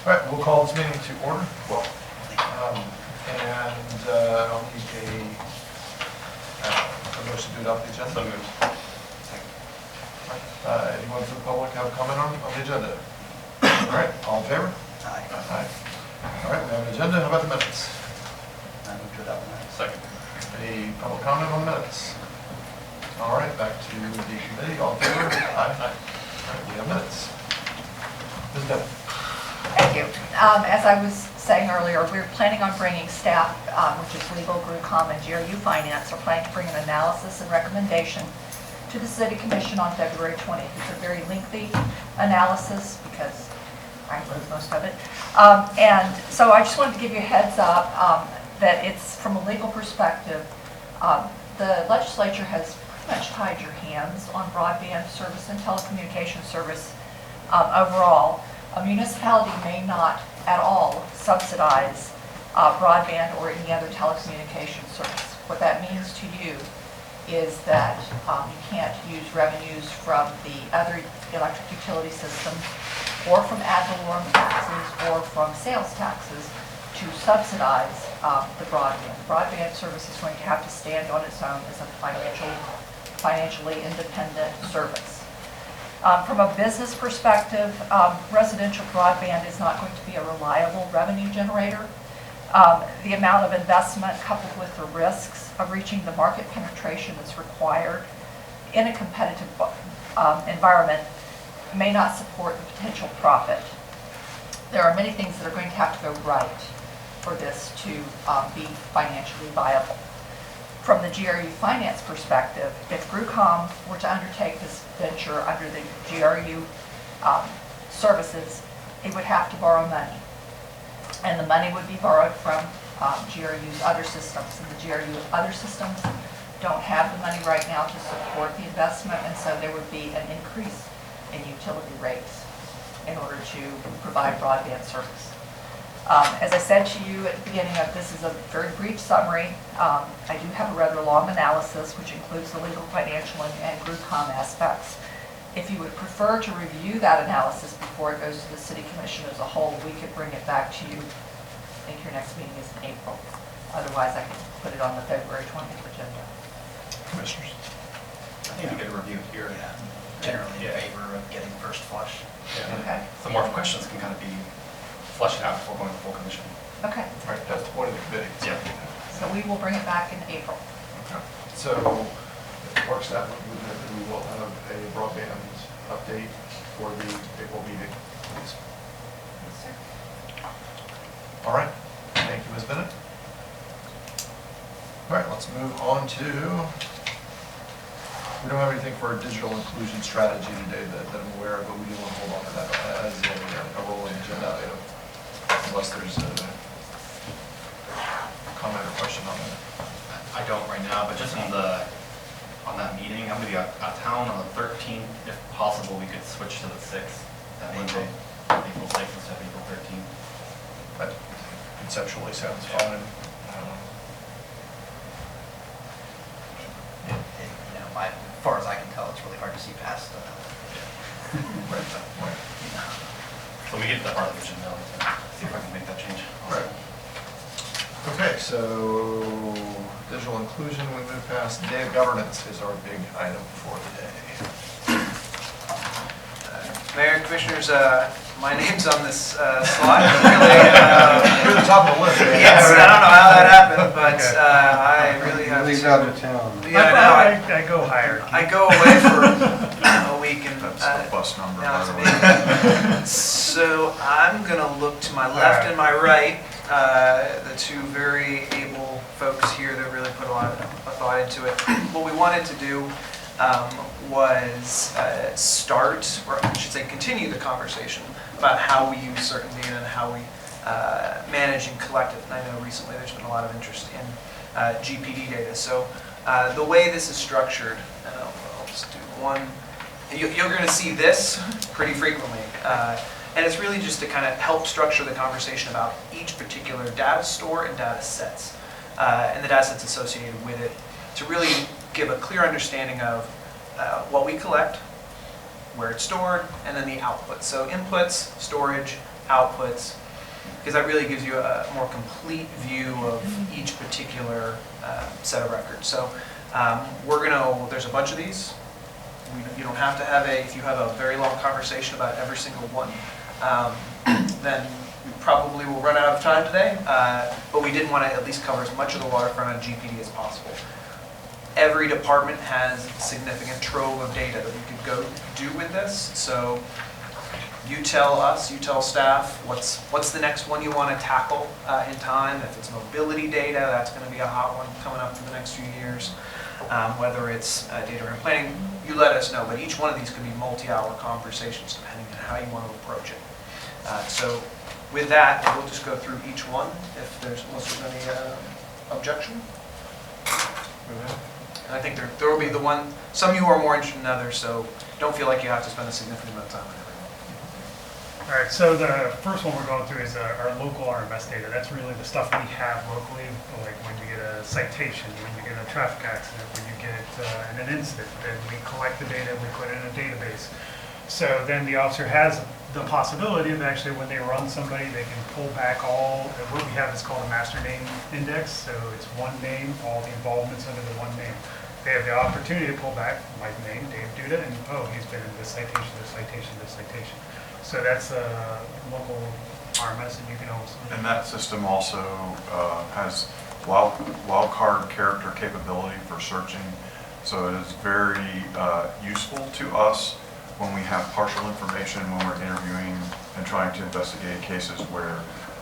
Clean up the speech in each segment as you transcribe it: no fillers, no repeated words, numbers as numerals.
All right, we'll call this meeting to order. Well, I'll need a motion to adopt the agenda. So moved. Anyone from the public have a comment on the agenda? All right, all in favor? Aye. Aye. All right, we have an agenda. How about the minutes? I move to adopt the minutes. Second. Any public comment on the minutes? All right, back to the committee. All in favor? Aye. All right, we have minutes. Ms. Bennett. Thank you. As I was saying earlier, we're planning on bringing staff, which is legal, GNV-SPAN, and GRU finance, are planning to bring an analysis and recommendation to the City Commission on February 20th. It's a very lengthy analysis because I wrote most of it. And so I just wanted to give you a heads up that it's from a legal perspective. The legislature has pretty much tied your hands on broadband service and telecommunication service overall. A municipality may not at all subsidize broadband or any other telecommunication service. What that means to you is that you can't use revenues from the other electric utility systems or from ad valorem taxes or from sales taxes to subsidize the broadband. Broadband service is going to have to stand on its own as a financially independent service. From a business perspective, residential broadband is not going to be a reliable revenue generator. The amount of investment coupled with the risks of reaching the market penetration that's required in a competitive environment may not support the potential profit. There are many things that are going to have to go right for this to be financially viable. From the GRU finance perspective, if GNV-SPAN were to undertake this venture under the GRU services, it would have to borrow money. And the money would be borrowed from GRU's other systems. And the GRU other systems don't have the money right now to support the investment, and so there would be an increase in utility rates in order to provide broadband service. As I said to you at the beginning of this is a very brief summary. I do have a rather long analysis which includes the legal, financial, and GNV-SPAN aspects. If you would prefer to review that analysis before it goes to the City Commission as a whole, we could bring it back to you. I think your next meeting is in April. Otherwise, I can put it on the February 20th agenda. Commissioners. I think we could review it here. Yeah, generally in favor of getting first flush. Yeah. Okay. So more questions can kind of be fleshed out before going to full commission. Okay. All right, that's the point of the committee. Yeah. So we will bring it back in April. Okay. So, work staff, we will have a broadband update for the April meeting, please. Yes, sir. All right. Thank you, Ms. Bennett. All right, let's move on to, we don't have anything for a digital inclusion strategy today that I'm aware of, but we do want to hold on to that as a rolling agenda item, unless there's a comment or question on that. I don't right now, but just on that meeting, I'm going to be out of town on the 13th. If possible, we could switch to the 6th, that Monday, April 6th instead of April 13th. That conceptually sounds fine. As far as I can tell, it's really hard to see past Right. So we get to that part of the agenda, see if I can make that change. Right. Okay, so digital inclusion, we move past. Day of governance is our big item for the day. Mayor and Commissioners, my name's on this slide. Really, You're at the top of the list. yes, I don't know how that happened, but I really have Leave to. out of town. Yeah, I know. I go higher. I go away for a week, and That's the bus number, now by it's the me. way. So I'm gonna look to my left and my right, the two very able folks here that really put a lot of thought into it. What we wanted to do was start, or I should say continue the conversation about how we use certain data and how we manage and collect it. And I know recently there's been a lot of interest in GPD data. So the way this is structured, and I'll just do one, you're going to see this pretty frequently. And it's really just to kind of help structure the conversation about each particular data store and data sets, and the data sets associated with it, to really give a clear understanding of what we collect, where it's stored, and then the output. So inputs, storage, outputs, because that really gives you a more complete view of each particular set of records. So there's a bunch of these. You don't have to have if you have a very long conversation about every single one, then we probably will run out of time today, but we did want to at least cover as much of the waterfront on GPD as possible. Every department has a significant trove of data that we could go do with this, so you tell us, you tell staff, what's the next one you want to tackle in time. If it's mobility data, that's going to be a hot one coming up for the next few years. Whether it's data and planning, you let us know, but each one of these could be multi-hour conversations depending on how you want to approach it. So with that, we'll just go through each one if there's any objection. And I think there will be some of you are more interested than others, so don't feel like you have to spend a significant amount of time on everyone. All right, so the first one we're going through is our local RMS data. That's really the stuff we have locally, like when you get a citation, when you get a traffic accident, when you get an incident, then we collect the data, we put it in a database. So then the officer has the possibility of actually, when they run somebody, they can pull back what we have is called a master name index. So it's one name, all the involvements under the one name. They have the opportunity to pull back my name, Dave Duda, and he's been in this citation, this citation, this citation. So that's a local RMS, and you can also. And that system also has wildcard character capability for searching. So it is very useful to us when we have partial information, when we're interviewing and trying to investigate cases where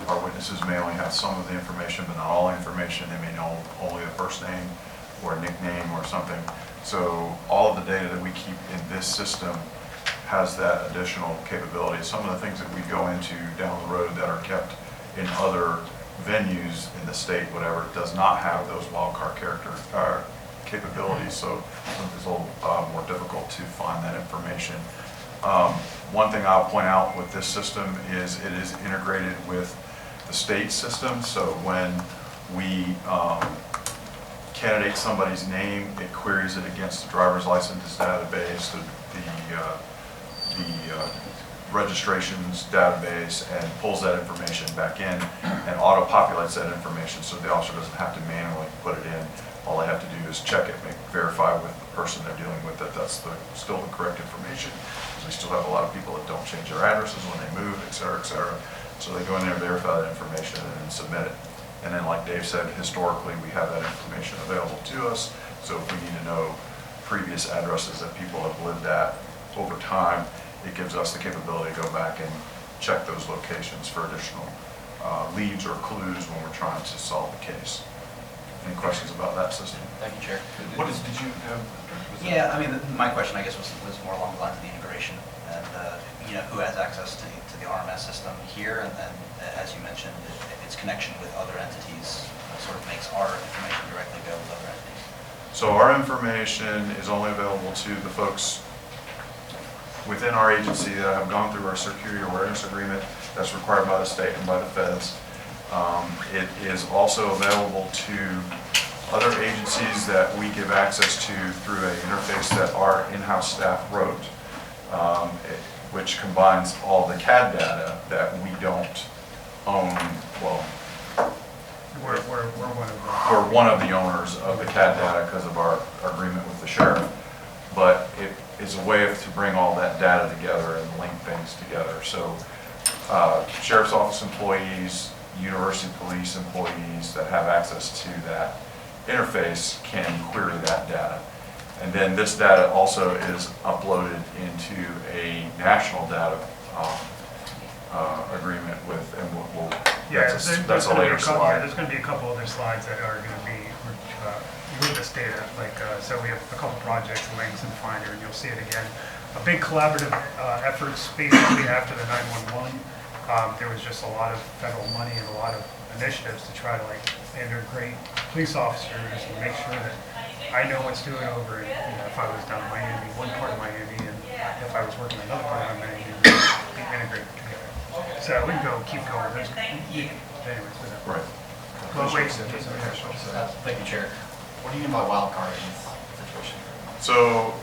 our witnesses may only have some of the information, but not all the information. They may know only the first name or a nickname or something. So all of the data that we keep in this system has that additional capability. Some of the things that we go into down the road that are kept in other venues in the state, whatever, does not have those wildcard character capabilities. So it's a little more difficult to find that information. One thing I'll point out with this system is it is integrated with the state system. So when we candidate somebody's name, it queries it against the driver's license database, the registrations database, and pulls that information back in and auto-populates that information so the officer doesn't have to manually put it in. All they have to do is check it, verify with the person they're dealing with that that's still the correct information. We still have a lot of people that don't change their addresses when they move, et cetera, et cetera. So they go in there, verify that information, and submit it. And then, like Dave said, historically we have that information available to us. So if we need to know previous addresses that people have lived at over time, it gives us the capability to go back and check those locations for additional leads or clues when we're trying to solve the case. Any questions about that system? Thank you, Chair. Did you have? Yeah, I mean, my question, I guess, was more along the lines of the integration and, who has access to the RMS system here, and then, as you mentioned, its connection with other entities sort of makes our information directly go with other entities. So our information is only available to the folks within our agency that have gone through our security awareness agreement that's required by the state and by the feds. It is also available to other agencies that we give access to through an interface that our in-house staff wrote, which combines all the CAD data that we don't own. Well, We're one of them. we're one of the owners of the CAD data because of our agreement with the sheriff, but it is a way to bring all that data together and link things together. So sheriff's office employees, university police employees that have access to that interface can query that data. And then this data also is uploaded into a national data agreement with, and we'll that's a later slide. There's going to be a couple other slides that are going to be with this data. So we have a couple projects, Links and Finder, and you'll see it again. A big collaborative efforts basically after the 911. There was just a lot of federal money and a lot of initiatives to try to integrate police officers and make sure that I know what's doing over in, if I was down in Miami, one part of Miami, and if I was working another part of Miami, we would be integrated together. So we can keep going. Anyways, Right. well, wait. Thank you, Chair. What do you mean by wild card in this situation? So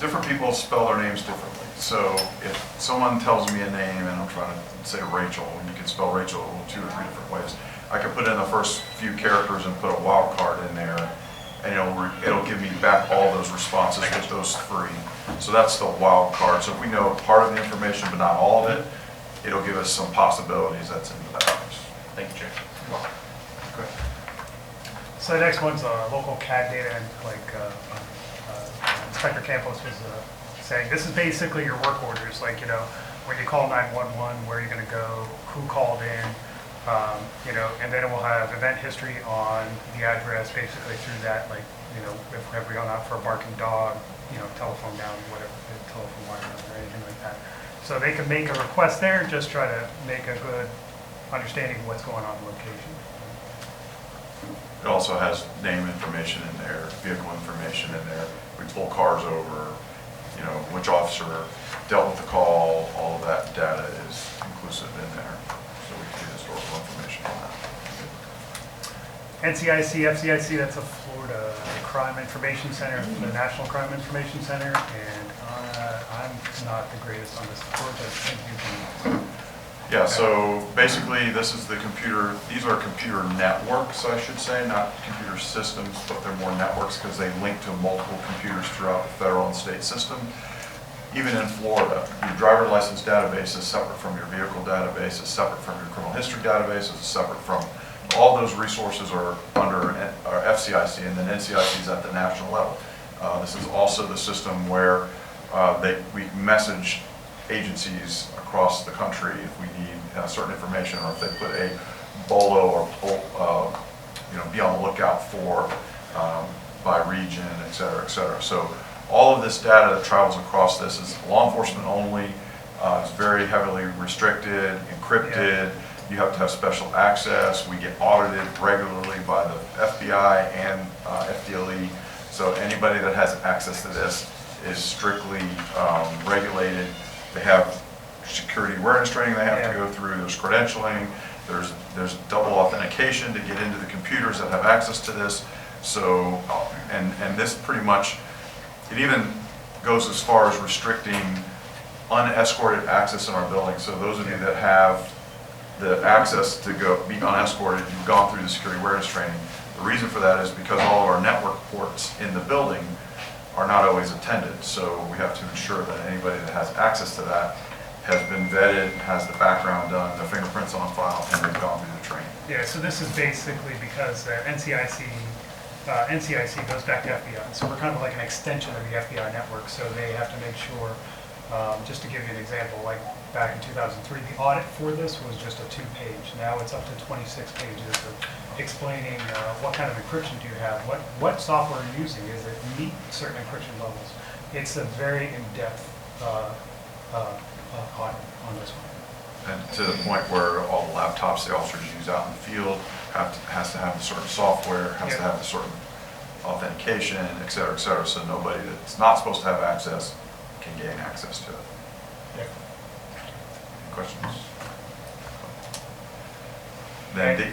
different people spell their names differently. So if someone tells me a name, and I'm trying to say Rachel, and you can spell Rachel 2 or 3 different ways, I can put in the first few characters and put a wild card in there, and it'll give me back all those responses with those 3. So that's the wild card. So if we know part of the information but not all of it, it'll give us some possibilities that's in the database. Thank you, Chair. Okay. So the next one's local CAD data, and like Inspector Campos was saying, this is basically your work orders, like, you know, when you call 911, where you're going to go, who called in, you know, and then it will have event history on the address, basically through that, like, you know, if have we gone out for a barking dog, you know, telephone down, whatever, telephone wire down, or anything like that. So they can make a request there and just try to make a good understanding of what's going on in the location. It also has name information in there, vehicle information in there. We pull cars over, you know, which officer dealt with the call, all of that data is inclusive in there. So we can do historical information on that. NCIC, FCIC, that's a Florida Crime Information Center, the National Crime Information Center, and I'm not the greatest on this. George, I think you can. Yeah, so basically this is the computer, these are computer networks, I should say, not computer systems, but they're more networks because they link to multiple computers throughout the federal and state system. Even in Florida, your driver license database is separate from your vehicle database, is separate from your criminal history database, is separate from, all those resources are under our FCIC, and then NCIC is at the national level. This is also the system where we message agencies across the country if we need certain information, or if they put a BOLO or you know, be on the lookout for by region, et cetera, et cetera. So all of this data that travels across this is law enforcement only. It's very heavily restricted, encrypted. You have to have special access. We get audited regularly by the FBI and FDLE. So anybody that has access to this is strictly regulated. They have security awareness training they have to go through. There's credentialing. There's double authentication to get into the computers that have access to this. So, and this pretty much, it even goes as far as restricting unescorted access in our building. So those of you that have the access to go be unescorted, you've gone through the security awareness training. The reason for that is because all of our network ports in the building are not always attended. So we have to ensure that anybody that has access to that has been vetted, has the background done, the fingerprints on file, and they've gone through the training. Yeah, so this is basically because NCIC goes back to FBI. So we're kind of like an extension of the FBI network. So they have to make sure, just to give you an example, like back in 2003, the audit for this was just a 2-page. Now it's up to 26 pages of explaining what kind of encryption do you have, what software are you using, is it meet certain encryption levels. It's a very in-depth audit on this one. And to the point where all the laptops the officers use out in the field has to have a certain software, has to have a certain authentication, et cetera, so nobody that's not supposed to have access can gain access to it. Yeah. Any questions? Then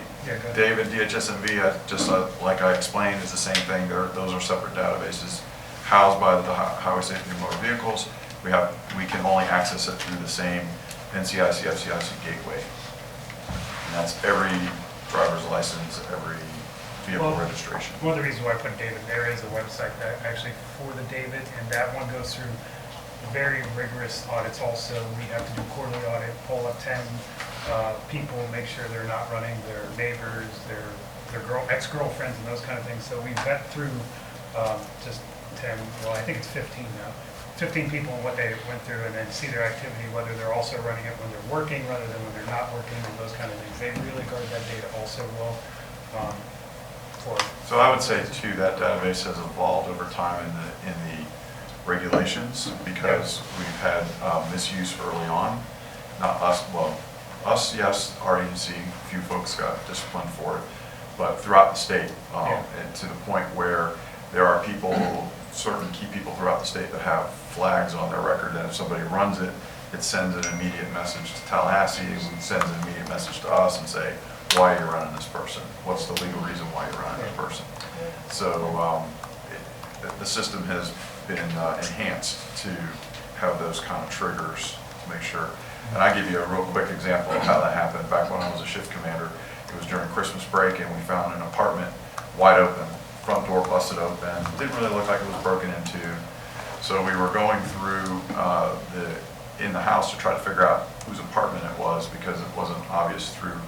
David, DHS&V, just like I explained, is the same thing. Those are separate databases housed by the Highway Safety and Motor Vehicles. We can only access it through the same NCIC, FCIC gateway. And that's every driver's license, every vehicle registration. One of the reasons why I put David there is a website that actually for the David, and that one goes through very rigorous audits also. We have to do quarterly audit, pull up 10 people, make sure they're not running their neighbors, their ex-girlfriends and those kind of things. So we vet through just 10, well I think it's 15 now. 15 people and what they went through, and then see their activity, whether they're also running it when they're working rather than when they're not working, and those kind of things. They really guard that data also well. So I would say too, that database has evolved over time in the regulations, because we've had misuse early on. Not us, well, us, yes, our agency, a few folks got disciplined for it, but throughout the state, and to the point where there are people, certain key people throughout the state that have flags on their record, and if somebody runs it, it sends an immediate message to Tallahassee, and sends an immediate message to us and say, why are you running this person? What's the legal reason why you're running this person? So the system has been enhanced to have those kind of triggers to make sure. And I give you a real quick example of how that happened. Back when I was a shift commander, it was during Christmas break, and we found an apartment wide open, front door busted open, didn't really look like it was broken into. So we were going through in the house to try to figure out whose apartment it was, because it wasn't obvious through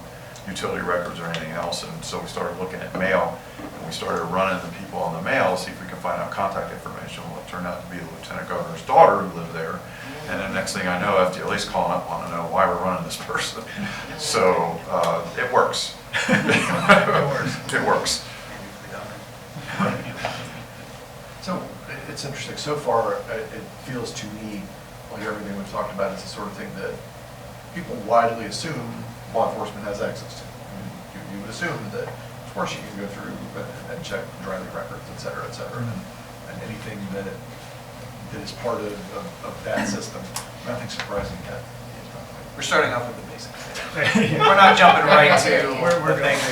utility records or anything else. And so we started looking at mail, and we started running the people on the mail to see if we could find out contact information. Well, it turned out to be the lieutenant governor's daughter who lived there. And the next thing I know, FDLE's calling up, want to know why we're running this person. So it works. It works. So it's interesting. So far, it feels to me like everything we've talked about is the sort of thing that people widely assume law enforcement has access to. I mean, you would assume that, of course, you can go through and check driving records, et cetera, and anything that is part of that system. Nothing surprising yet. We're starting off with the basics. We're not jumping right to the things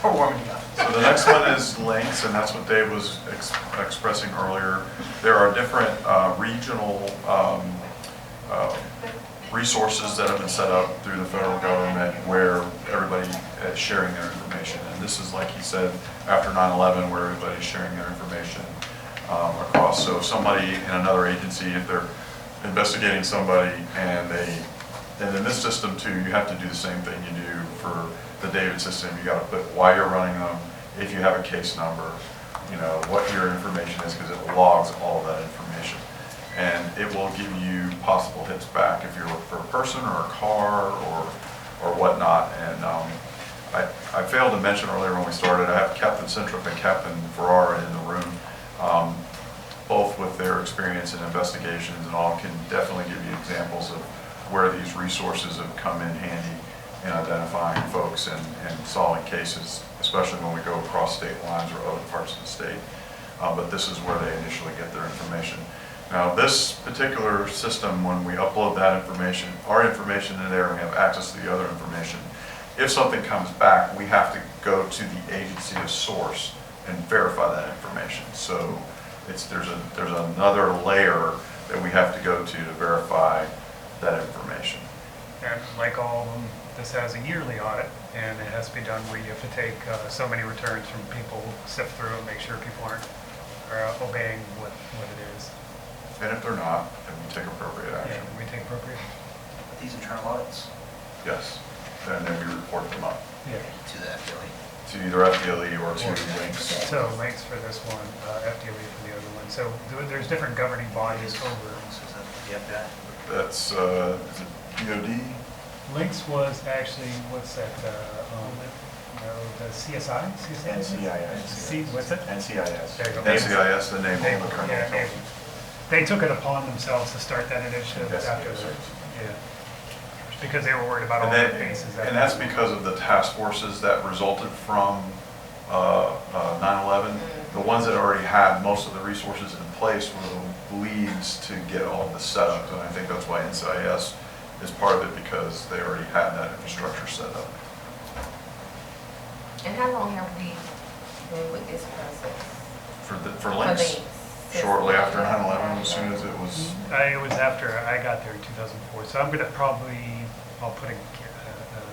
we're warming you up. So the next one is links, and that's what Dave was expressing earlier. There are different regional resources that have been set up through the federal government where everybody is sharing their information. And this is, like he said, after 9/11, where everybody's sharing their information across. So somebody in another agency, if they're investigating somebody and in this system too, you have to do the same thing you do for the David system. You got to put why you're running them, if you have a case number, you know, what your information is, because it logs all of that information. And it will give you possible hits back if you're looking for a person or a car or whatnot. And I failed to mention earlier when we started, I have Captain Centric and Captain Ferrara in the room. Both with their experience in investigations and all can definitely give you examples of where these resources have come in handy in identifying folks and solving cases, especially when we go across state lines or other parts of the state. But this is where they initially get their information. Now, this particular system, when we upload that information, our information in there, we have access to the other information. If something comes back, we have to go to the agency of source and verify that information. So there's another layer that we have to go to verify that information. And like all of them, this has a yearly audit, and it has to be done where you have to take so many returns from people, sift through and make sure people are obeying what it is. And if they're not, then we take appropriate action. Yeah, we take appropriate. These internal audits Yes. And then we report them up Yeah. to the FDLE. to either FDLE or to links. So links for this one, FDLE for the other one. So there's different governing bodies over. So is that the FBI? That's, is it DOD? Links was actually, what's that, the CSI? NCIS. What's it? NCIS. There you go. NCIS, the name Naval, of the yeah, company. Navy. They took it upon themselves to start that initiative after the, Investigators. yeah. Because they were worried about all And the bases. and that's because of the task forces that resulted from 9/11. The ones that already had most of the resources in place were the leads to get all of this set up. And I think that's why NCIS is part of it, because they already had that infrastructure set up. And how long have we been with this process? For links, shortly after 9/11, as soon as it was. It was after I got there in 2004, so I'm gonna I'll put in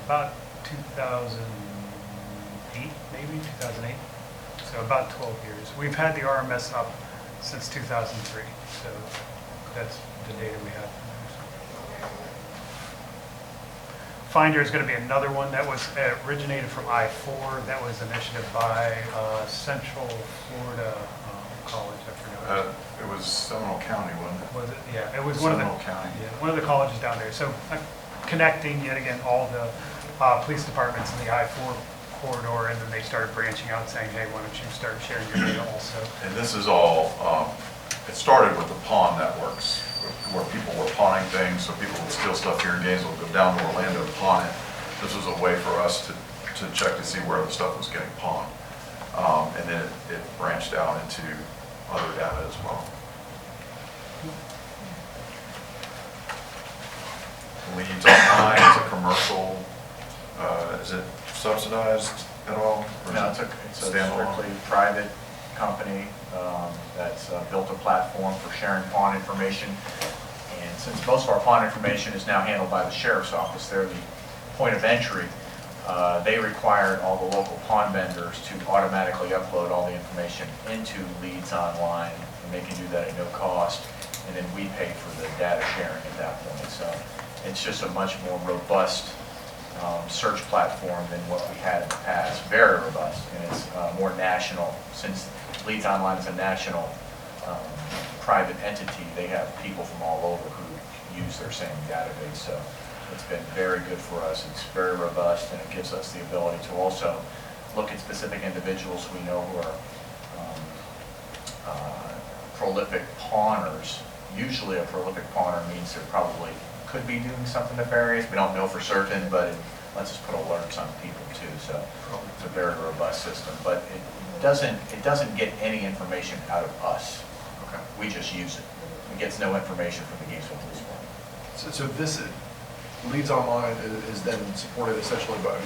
about 2008, maybe 2008. So about 12 years. We've had the RMS up since 2003, so that's the data we have. Finder is going to be another one that was originated from I-4. That was initiative by Central Florida College. I forgot. It was Seminole County, wasn't it? Was it? Yeah, it was one of the Seminole County. Yeah, one of the colleges down there. So connecting yet again all the police departments in the I-4 corridor, and then they started branching out, saying, "Hey, why don't you start sharing your data also?" And this is all, it started with the pawn networks, where people were pawning things, so people would steal stuff here in Gainesville, go down to Orlando and pawn it. This was a way for us to check to see where the stuff was getting pawned. And then it branched out into other data as well. Leads Online is a commercial, is it subsidized at all? Or is No, it it's a standalone? strictly private company that's built a platform for sharing pond information. And since most of our pond information is now handled by the sheriff's office, they're the point of entry. They required all the local pond vendors to automatically upload all the information into Leads Online, and they can do that at no cost. And then we pay for the data sharing at that point. So it's just a much more robust search platform than what we had in the past. Very robust, and it's more national. Since Leads Online is a national private entity, they have people from all over who use their same database. So it's been very good for us. It's very robust, and it gives us the ability to also look at specific individuals we know who are prolific pawners. Usually a prolific pawner means they probably could be doing something nefarious. We don't know for certain, but it lets us put alerts on people too. So it's a very robust system, but it doesn't get any information out of us. Okay. We just use it. It gets no information from the Gainesville Police Department. So this Leads Online is then supported essentially by,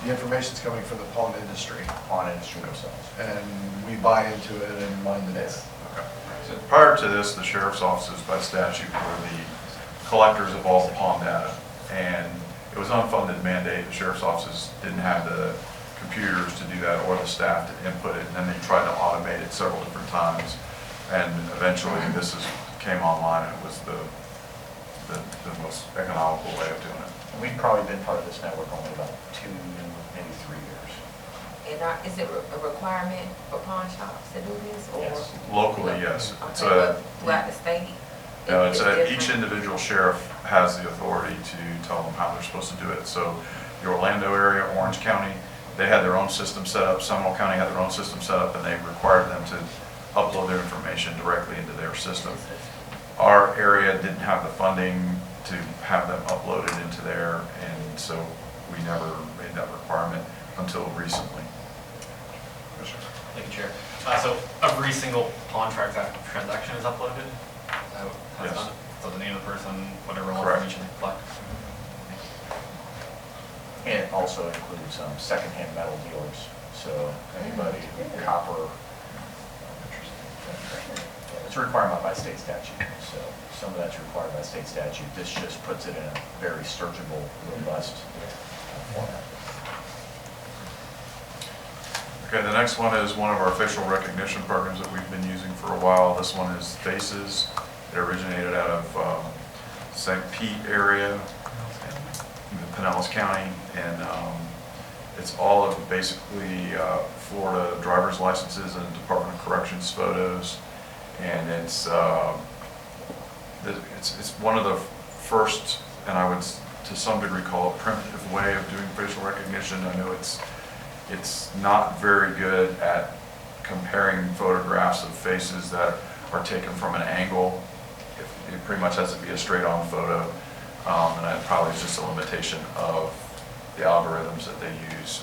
the information's coming from the pawn industry, Pawn industry themselves. and we buy into it and mine the data. Okay. So prior to this, the sheriff's offices by statute were the collectors of all the pawn data, and it was an unfunded mandate. The sheriff's offices didn't have the computers to do that or the staff to input it, and then they tried to automate it several different times, and eventually came online, and it was the most economical way of doing it. And we've probably been part of this network only about 2, maybe 3 years. And is it a requirement for pawn shops to do this, or? Yes. Locally, yes. It's Okay, but throughout the state? No, Is it's it each different? individual sheriff has the authority to tell them how they're supposed to do it. So the Orlando area, Orange County, they had their own system set up. Seminole County had their own system set up, and they required them to upload their information directly into their system. Our area didn't have the funding to have them uploaded into there, and so we never made that requirement until recently. Thank you, Chair. So every single pawn transaction is uploaded? Yes. So the name of the person, whatever all Correct. information they collect? And it also includes secondhand metal dealers. So anybody who copper, it's a requirement by state statute. So some of that's required by state statute. This just puts it in a very searchable, robust format. Okay, the next one is one of our facial recognition programs that we've been using for a while. This one is Faces. It originated out of St. Pete area, in Pinellas County, and it's all of basically Florida driver's licenses and Department of Corrections photos, and it's one of the first, and I would to some degree call it primitive way of doing facial recognition. I know it's not very good at comparing photographs of faces that are taken from an angle. It pretty much has to be a straight-on photo, and that probably is just a limitation of the algorithms that they use.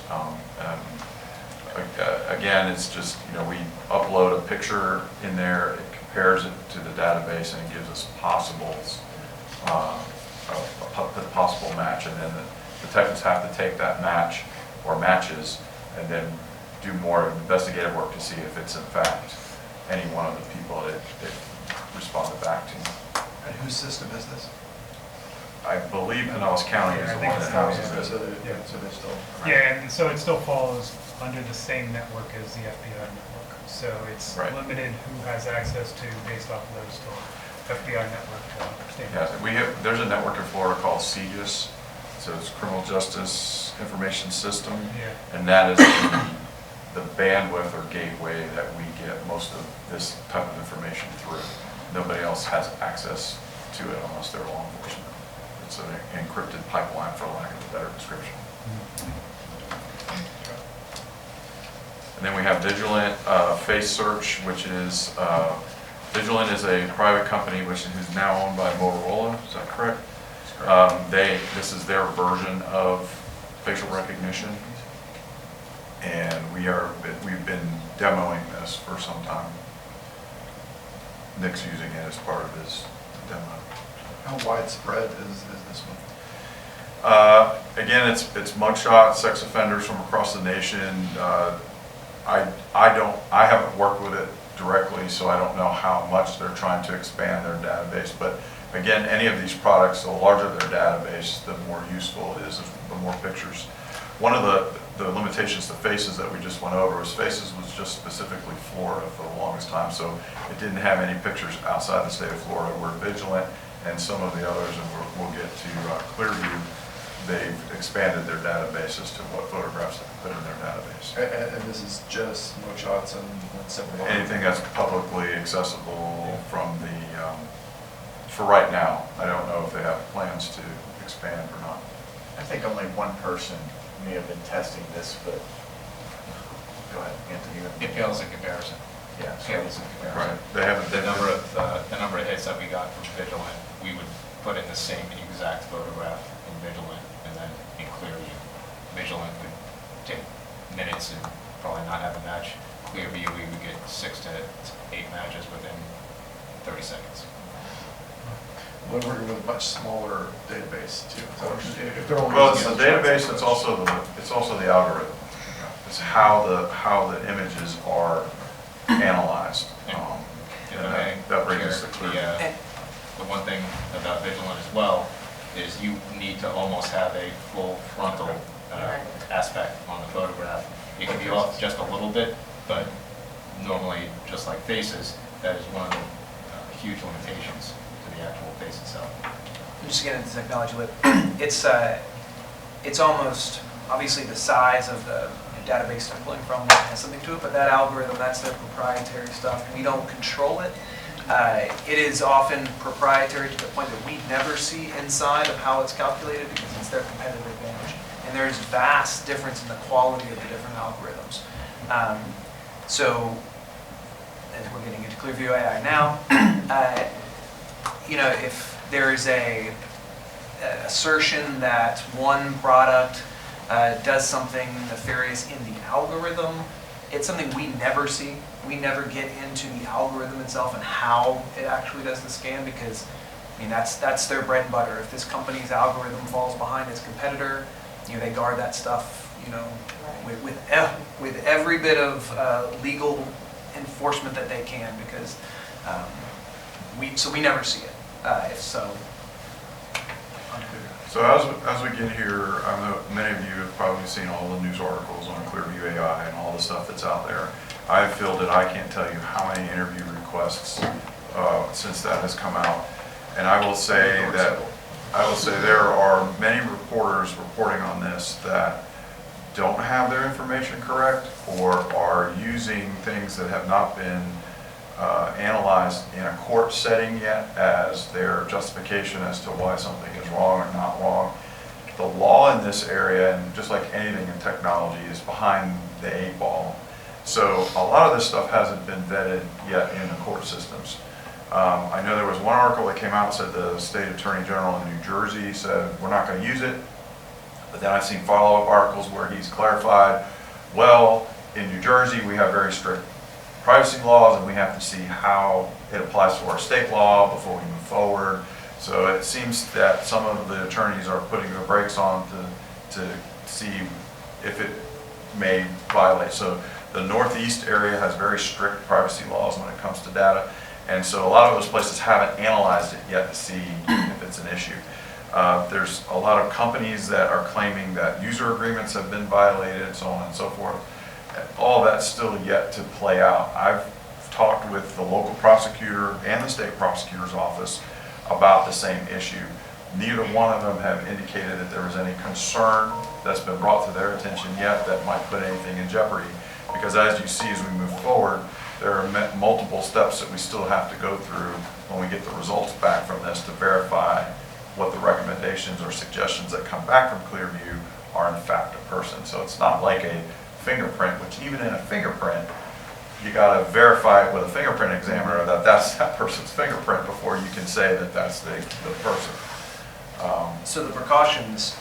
Again, it's just, we upload a picture in there, it compares it to the database, and it gives us a possible match, and then the detectives have to take that match or matches and then do more investigative work to see if it's in fact any one of the people that it responded back to. And whose system is this? I believe Pinellas County is the one that houses it. So they're still. Yeah, and so it still falls under the same network as the FBI network. So it's Right. limited who has access to based off of those still FBI network standards. Yeah, there's a network in Florida called CJIS, so it's Criminal Justice Information System, Yeah. and that is the bandwidth or gateway that we get most of this type of information through. Nobody else has access to it unless they're law enforcement. It's an encrypted pipeline, for lack of a better description. And then we have Vigilant Face Search, which is, Vigilant is a private company who's now owned by Motorola, is that correct? This is their version of facial recognition, and we've been demoing this for some time. Nick's using it as part of his demo. How widespread is this one? Again, it's mugshot, sex offenders from across the nation. I haven't worked with it directly, so I don't know how much they're trying to expand their database. But again, any of these products, the larger their database, the more useful it is, the more pictures. One of the limitations to Faces that we just went over was Faces was just specifically Florida for the longest time, so it didn't have any pictures outside the state of Florida. We're Vigilant and some of the others, and we'll get to Clearview. They've expanded their database as to what photographs they can put in their database. And this is just mugshots and several. Anything that's publicly accessible from the, for right now. I don't know if they have plans to expand or not. I think only one person may have been testing this, but go ahead, Anthony. It pales in comparison. Yeah. Pales in Right, comparison. they haven't. The number of hits that we got from Vigilant, we would put in the same exact photograph in Vigilant and then in Clearview. Vigilant would take minutes and probably not have a match. Clearview, we would get 6 to 8 matches within 30 seconds. We're working with a much smaller database too. If they're only Well, it's using the database, it's also the algorithm. It's how the images are analyzed. If And I may, that brings us to Chair, Clearview. the one thing about Vigilant as well is you need to almost have a full frontal aspect on the photograph. It can be off just a little bit, but normally, just like Faces, that is one of the huge limitations to the actual face itself. Just to get into the technology a little, it's almost, obviously the size of the database they're pulling from has something to it, but that algorithm, that's their proprietary stuff. We don't control it. It is often proprietary to the point that we never see inside of how it's calculated because it's their competitive advantage. And there's vast difference in the quality of the different algorithms. So, as we're getting into Clearview AI now, if there is an assertion that one product does something nefarious in the algorithm, it's something we never see. We never get into the algorithm itself and how it actually does the scan because, that's their bread and butter. If this company's algorithm falls behind its competitor, they guard that stuff, with every bit of legal enforcement that they can because we never see it. So as we get here, I know many of you have probably seen all the news articles on Clearview AI and all the stuff that's out there. I feel that I can't tell you how many interview requests since that has come out. And I will say there are many reporters reporting on this that don't have their information correct or are using things that have not been analyzed in a court setting yet as their justification as to why something is wrong or not wrong. The law in this area, and just like anything in technology, is behind the 8 ball. So a lot of this stuff hasn't been vetted yet in the court systems. I know there was one article that came out that said the state attorney general in New Jersey said we're not going to use it. But then I've seen follow-up articles where he's clarified, well, in New Jersey we have very strict privacy laws and we have to see how it applies to our state law before we move forward. So it seems that some of the attorneys are putting the brakes on to see if it may violate. So the Northeast area has very strict privacy laws when it comes to data. And so a lot of those places haven't analyzed it yet to see if it's an issue. There's a lot of companies that are claiming that user agreements have been violated, so on and so forth. All that's still yet to play out. I've talked with the local prosecutor and the state prosecutor's office about the same issue. Neither one of them have indicated that there was any concern that's been brought to their attention yet that might put anything in jeopardy. Because as you see, as we move forward, there are multiple steps that we still have to go through when we get the results back from this to verify what the recommendations or suggestions that come back from Clearview are in fact a person. So it's not like a fingerprint, which even in a fingerprint, you got to verify it with a fingerprint examiner that that's that person's fingerprint before you can say that that's the person. So the precautions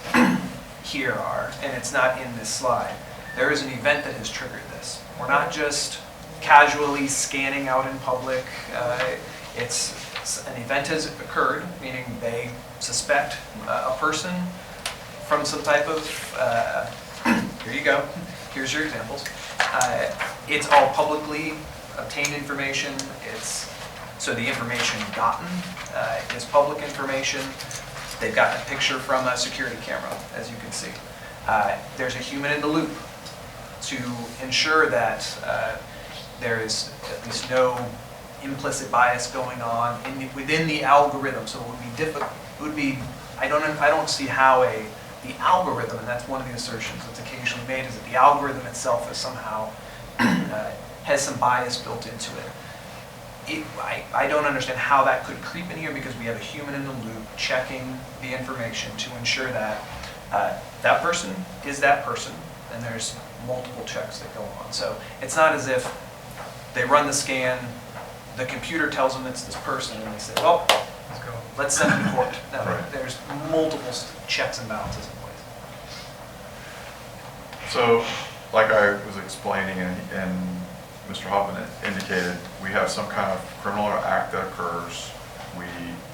here are, and it's not in this slide, there is an event that has triggered this. We're not just casually scanning out in public. An event has occurred, meaning they suspect a person from some type of, here you go, here's your examples. It's all publicly obtained information. So the information gotten is public information. They've gotten a picture from a security camera, as you can see. There's a human in the loop to ensure that there is at least no implicit bias going on within the algorithm. So it would be difficult. It would be. I don't see how the algorithm, and that's one of the assertions that's occasionally made, is that the algorithm itself is somehow has some bias built into it. I don't understand how that could creep in here, because we have a human in the loop checking the information to ensure that that person is that person, and there's multiple checks that go on. So it's not as if they run the scan, the computer tells them it's this person, and they say, oh, Let's go. let's send them to court. No, Right. there's multiple checks and balances in place. So, like I was explaining and Mr. Hoffman indicated, we have some kind of criminal act that occurs. We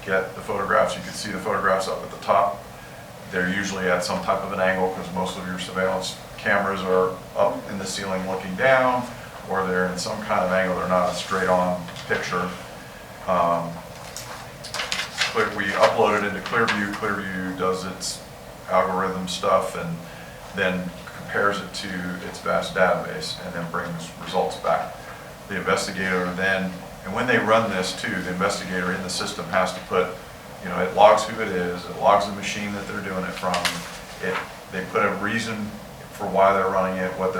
get the photographs. You can see the photographs up at the top. They're usually at some type of an angle, because most of your surveillance cameras are up in the ceiling looking down, or they're in some kind of angle. They're not a straight on picture. We upload it into Clearview. Clearview does its algorithm stuff and then compares it to its vast database and then brings results back. The investigator then, and when they run this too, the investigator in the system has to put, it logs who it is, it logs the machine that they're doing it from, they put a reason for why they're running it, what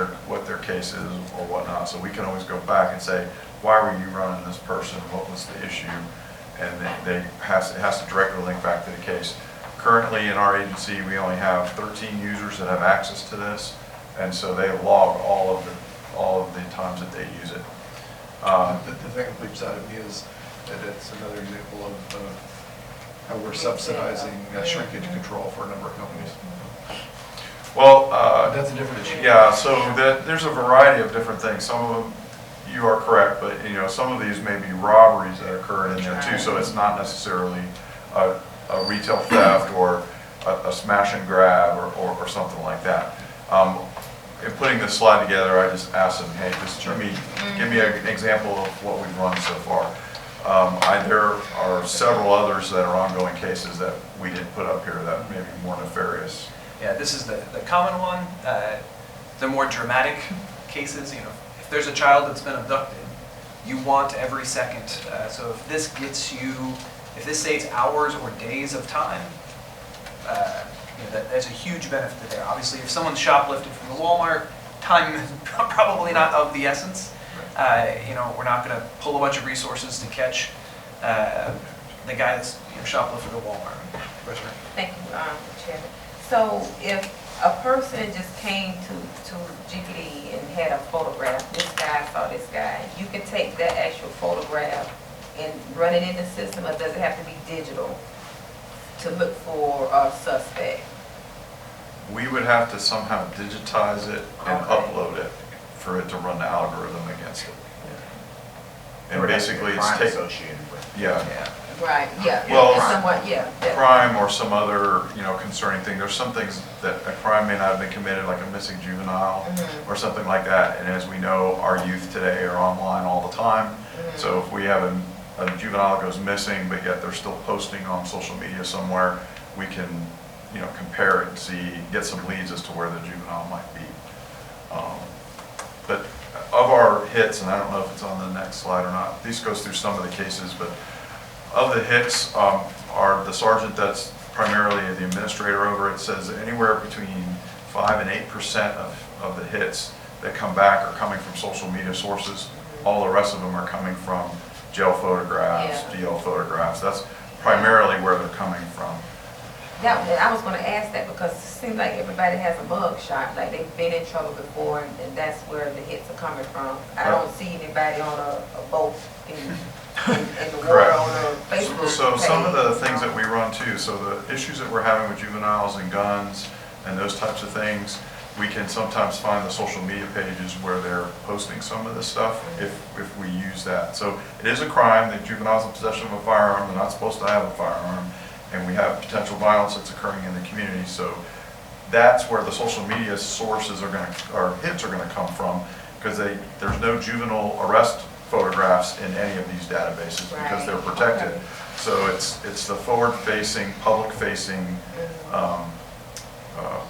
their case is or whatnot. So we can always go back and say, why were you running this person? What was the issue? And it has to directly link back to the case. Currently in our agency, we only have 13 users that have access to this, and so they log all of the times that they use it. The thing that leaps out at me is that it's another example of how we're subsidizing shrinkage control for a number of companies. Well, That's a different issue. yeah, so there's a variety of different things. Some of them, you are correct, but some of these may be robberies that occur in there too, so it's not necessarily a retail theft or a smash and grab or something like that. In putting this slide together, I just asked them, hey, just give me an example of what we've run so far. There are several others that are ongoing cases that we didn't put up here that may be more nefarious. Yeah, this is the common one. The more dramatic cases, if there's a child that's been abducted, you want every second. So if this gets you, if this saves hours or days of time, there's a huge benefit there. Obviously, if someone's shoplifted from the Walmart, time is probably not of the essence. We're not going to pull a bunch of resources to catch the guy that's shoplifted at Walmart. Thank you, Chairman. So if a person just came to GPD and had a photograph, this guy saw this guy, you can take that actual photograph and run it in the system, or does it have to be digital to look for a suspect? We would have to somehow digitize it and Okay. upload it for it to run the algorithm against it. And There would have to be basically a it's crime associated with it. yeah, Right, yeah. Well, it's somewhat, yeah. that- crime or some other, concerning thing. There's some things that a crime may not have been committed, like a missing juvenile or something like that. And as we know, our youth today are online all the time. So if we have a juvenile goes missing, but yet they're still posting on social media somewhere, we can, compare it and see, get some leads as to where the juvenile might be. But of our hits, and I don't know if it's on the next slide or not, this goes through some of the cases, but of the hits, are the sergeant that's primarily the administrator over it says anywhere between 5 and 8% of the hits that come back are coming from social media sources. All the rest of them are coming from jail photographs, Yeah. DL photographs. That's primarily where they're coming from. I was going to ask that because it seems like everybody has a mug shot, like they've been in trouble before, and that's where the hits are coming from. I don't see anybody on a boat in the water Correct. on a Facebook So some of page. the things that we run too, so the issues that we're having with juveniles and guns and those types of things, we can sometimes find the social media pages where they're posting some of this stuff if we use that. So it is a crime that juveniles in possession of a firearm, they're not supposed to have a firearm, and we have potential violence that's occurring in the community. So that's where the social media sources are going to, or hits are going to come from, because there's no juvenile arrest photographs in any of these databases because they're protected. Okay. So it's the forward-facing, public-facing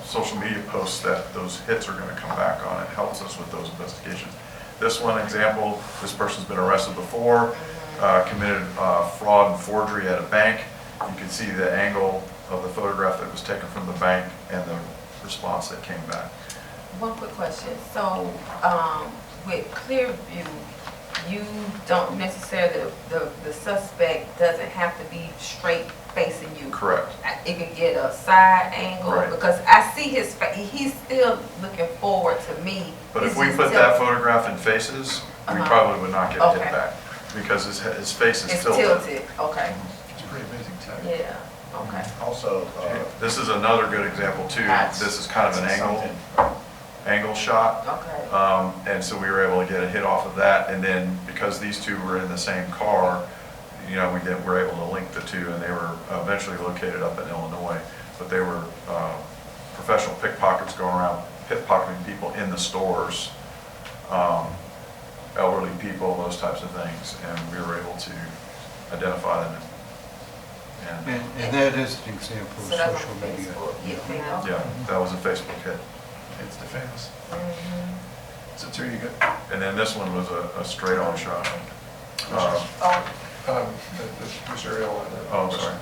social media posts that those hits are going to come back on. It helps us with those investigations. This one example, this person's been arrested before, committed fraud and forgery at a bank. You can see the angle of the photograph that was taken from the bank and the response that came back. One quick question. So, with Clearview, you don't necessarily, the suspect doesn't have to be straight facing you. Correct. It could get a side angle, Right. because I see his face, he's still looking forward to me. But if He's we just put tilted. that photograph in faces, we Uh-huh. probably would not get a hit Okay. back because his face is It's tilted. tilted, okay, It's pretty amazing tech. yeah, okay. Also, This is another good example too. hats. This is kind of an Something. angle shot. Okay. And so we were able to get a hit off of that. And then because these two were in the same car, you know, we're able to link the two, and they were eventually located up in Illinois. But they were professional pickpockets going around pickpocketing people in the stores, elderly people, those types of things. And we were able to identify them. And that is an example of So that's social on media. Facebook, yeah. Yeah, that was a Facebook hit. It's the famous. Mhm. So two, you good? And then this one was a straight-on shot. Oh, Mr. Ariel. Oh, sorry.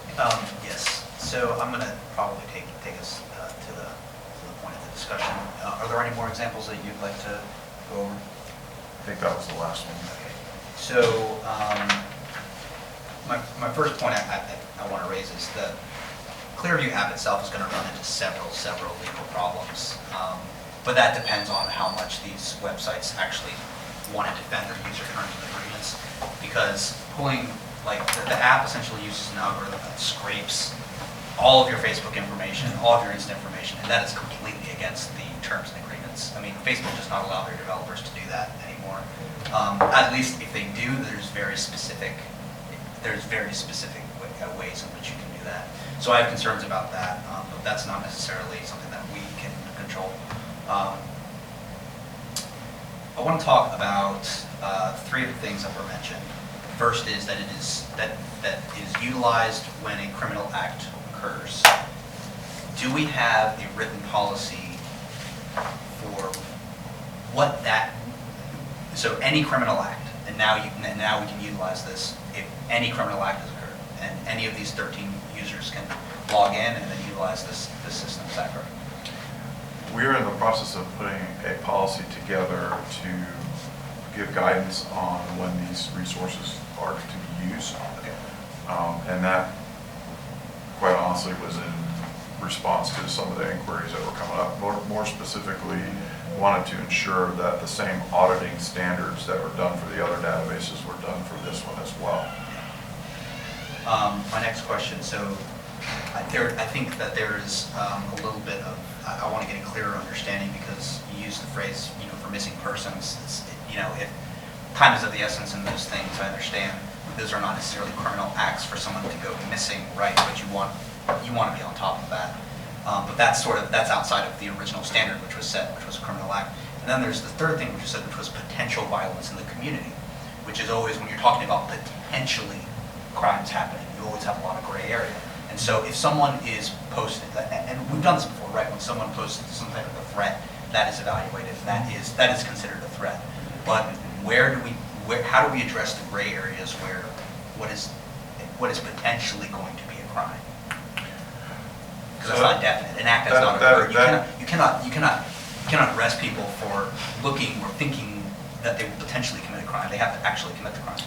Yes, so I'm gonna probably take us to the point of the discussion. Are there any more examples that you'd like to go over? I think that was the last one. Okay. So, my first point I want to raise is that Clearview app itself is going to run into several legal problems. But that depends on how much these websites actually want to defend their user terms and agreements. Because pulling, like, the app essentially uses an algorithm that scrapes all of your Facebook information, all of your Insta information, and that is completely against the terms and agreements. I mean, Facebook does not allow their developers to do that anymore. At least if they do, there's very specific ways in which you can do that. So I have concerns about that, but that's not necessarily something that we can control. I want to talk about three of the things that were mentioned. First is that it is utilized when a criminal act occurs. Do we have a written policy for what that? So any criminal act, and now we can utilize this if any criminal act has occurred, and any of these 13 users can log in and then utilize this system. Is that correct? We're in the process of putting a policy together to give guidance on when these resources are to be used. Okay. And that, quite honestly, was in response to some of the inquiries that were coming up. More specifically, wanted to ensure that the same auditing standards that were done for the other databases were done for this one as well. My next question, so I think that there's a little bit of, I want to get a clearer understanding because you used the phrase, for missing persons. If time is of the essence in those things, I understand those are not necessarily criminal acts for someone to go missing, right? But you want to be on top of that. But that's outside of the original standard which was set, which was a criminal act. And then there's the third thing which you said, which was potential violence in the community, which is always when you're talking about potentially crimes happening, you always have a lot of gray area. And so if someone is posted, and we've done this before, right? When someone posts some type of a threat, that is evaluated. That is considered a threat. But how do we address the gray areas where what is potentially going to be a crime? Because that's not definite. An act has not occurred. You cannot arrest people for looking or thinking that they will potentially commit a crime. They have to actually commit the crime.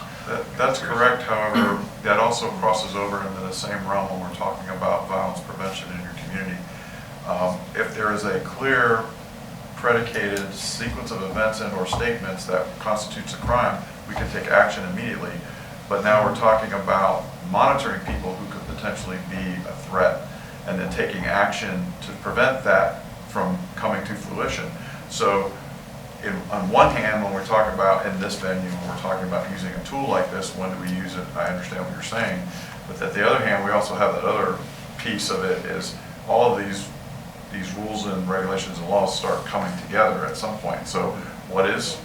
That's correct. However, that also crosses over into the same realm when we're talking about violence prevention in your community. If there is a clear predicated sequence of events and or statements that constitutes a crime, we can take action immediately. But now we're talking about monitoring people who could potentially be a threat and then taking action to prevent that from coming to fruition. So on one hand, when we're talking about in this venue, when we're talking about using a tool like this, when do we use it? I understand what you're saying. But at the other hand, we also have that other piece of it is all of these these rules and regulations and laws start coming together at some point. So what is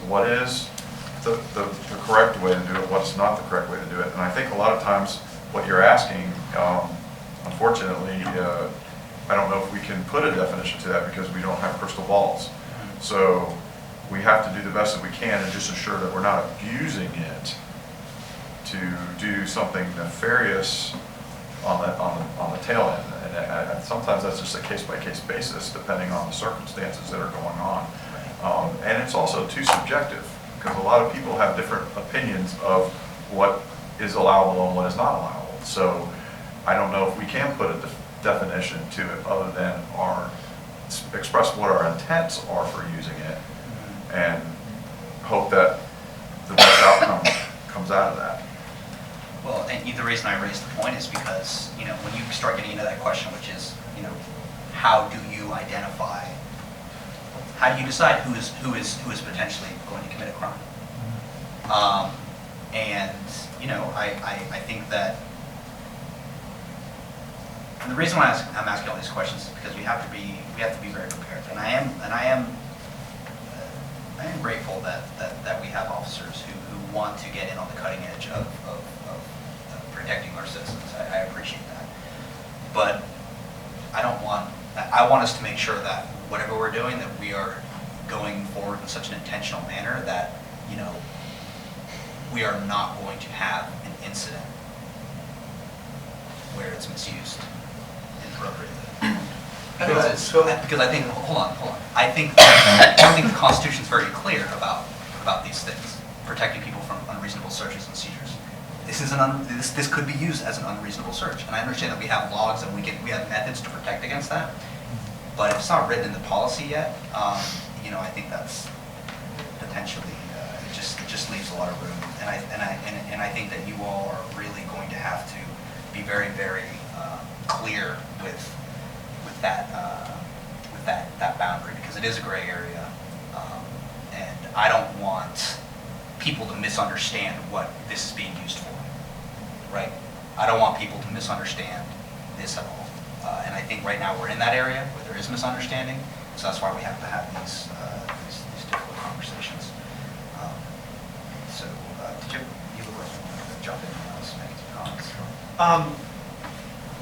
the correct way to do it, what's not the correct way to do it? And I think a lot of times what you're asking, unfortunately, I don't know if we can put a definition to that because we don't have crystal balls. So we have to do the best that we can and just ensure that we're not abusing it to do something nefarious on the tail end. And sometimes that's just a case-by-case basis, depending on the circumstances that are going on. And it's also too subjective, because a lot of people have different opinions of what is allowable and what is not allowable. So I don't know if we can put a definition to it other than express what our intents are for using it and hope that the best outcome comes out of that. Well, and the reason I raised the point is because, when you start getting into that question, which is, how do you identify, how do you decide who is potentially going to commit a crime? And, I think that, and the reason why I'm asking all these questions is because we have to be very prepared. And I am grateful that we have officers who want to get in on the cutting edge of protecting our citizens. I appreciate that. But I want us to make sure that whatever we're doing, that we are going forward in such an intentional manner that, we are not going to have an incident where it's misused inappropriately. Because I think, hold on. I think the Constitution is very clear about these things, protecting people from unreasonable searches and seizures. This could be used as an unreasonable search, and I understand that we have logs and we have methods to protect against that. But if it's not written in the policy yet, I think that's potentially it just leaves a lot of room. And I think that you all are really going to have to be very, very clear with that boundary, because it is a gray area, and I don't want people to misunderstand what this is being used for, right? I don't want people to misunderstand this at all, and I think right now we're in that area where there is misunderstanding, so that's why we have to have these difficult conversations. So, did you have a question? Jump in and I'll make some comments.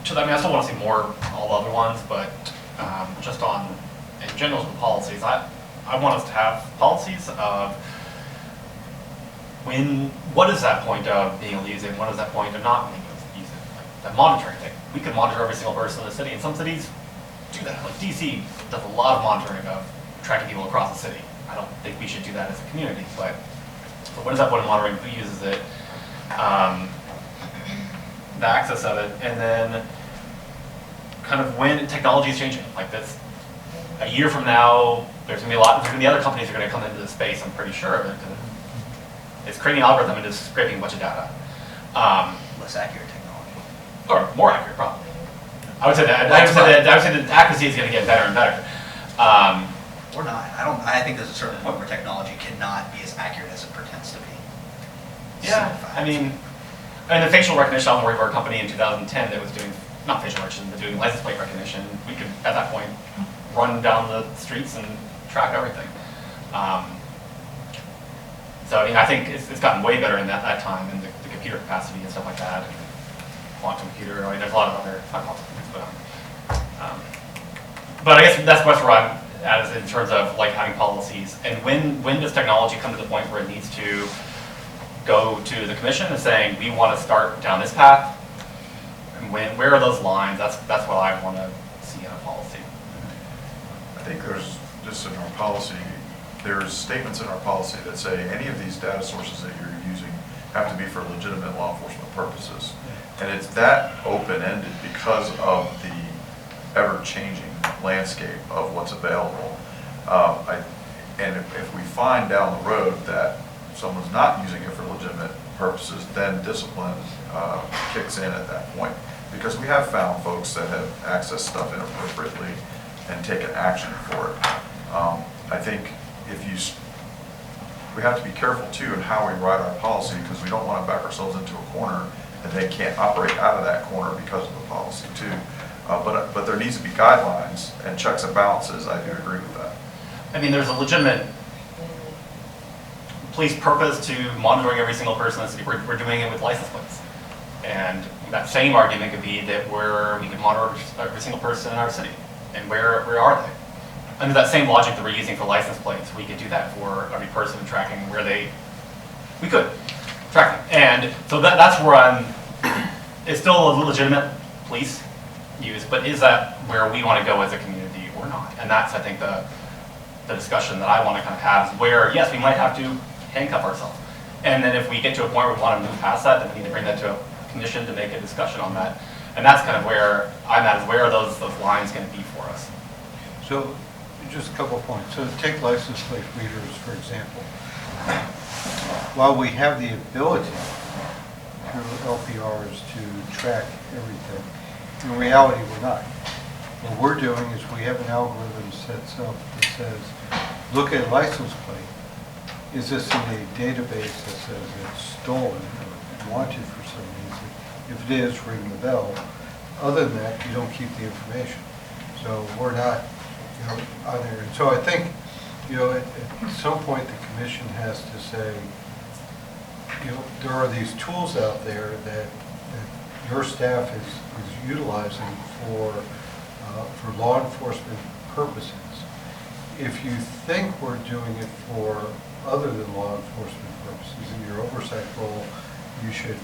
I still want to see more all the other ones, but just on, in general, the policies, I want us to have policies of what is that point of being able to use it, and what is that point of not being able to use it? Like that monitoring thing. We could monitor every single person in the city, and some cities do that. Like DC does a lot of monitoring of tracking people across the city. I don't think we should do that as a community, but what is that point of monitoring? Who uses it? The access of it, and then kind of when technology is changing. Like this, a year from now, there's going to be other companies that are going to come into this space, I'm pretty sure of it. It's creating an algorithm and just scraping a bunch of data. Less accurate technology. Or more accurate, probably. I would say the accuracy is going to get better and better. Or not. I think there's a certain point where technology cannot be as accurate as it pretends to be. Yeah, I mean, the facial recognition, I'm worried for a company in 2010 that was doing, not facial recognition, but doing license plate recognition. We could, at that point, run down the streets and track everything. So, I think it's gotten way better in that time, and the computer capacity and stuff like that, and quantum computer. There's a lot of other, not quantum things, but I guess that's where I'm at, is in terms of like having policies. And when does technology come to the point where it needs to go to the commission and saying, we want to start down this path? And where are those lines? That's what I want to see in a policy. I think there's, just in our policy, there's statements in our policy that say any of these data sources that you're using have to be for legitimate law enforcement purposes. And it's that open-ended because of the ever-changing landscape of what's available. And if we find down the road that someone's not using it for legitimate purposes, then discipline kicks in at that point. Because we have found folks that have accessed stuff inappropriately and taken action for it. I think we have to be careful too in how we write our policy, because we don't want to back ourselves into a corner and they can't operate out of that corner because of the policy too. but there needs to be guidelines and checks and balances. I do agree with that. I mean, there's a legitimate police purpose to monitoring every single person in the city. We're doing it with license plates. And that same argument could be that we could monitor every single person in our city. And where are they? Under that same logic that we're using for license plates, we could do that for every person, tracking where we could track them. And so that's where it's still a legitimate police use, but is that where we want to go as a community or not? And that's, I think, the discussion that I want to kind of have is where, yes, we might have to handcuff ourselves. And then if we get to a point where we want to move past that, then we need to bring that to a commission to make a discussion on that. And that's kind of where I'm at, is where are those lines going to be for us? So, just a couple of points. So take license plate readers, for example. While we have the ability through LPRs to track everything, in reality, we're not. What we're doing is we have an algorithm sets up that says, look at license plate. Is this in a database that says it's stolen or wanted for some reason? If it is, ring the bell. Other than that, you don't keep the information. So we're not, on there. And so I think, at some point the commission has to say, there are these tools out there that your staff is utilizing for law enforcement purposes. If you think we're doing it for other than law enforcement purposes in your oversight role, you should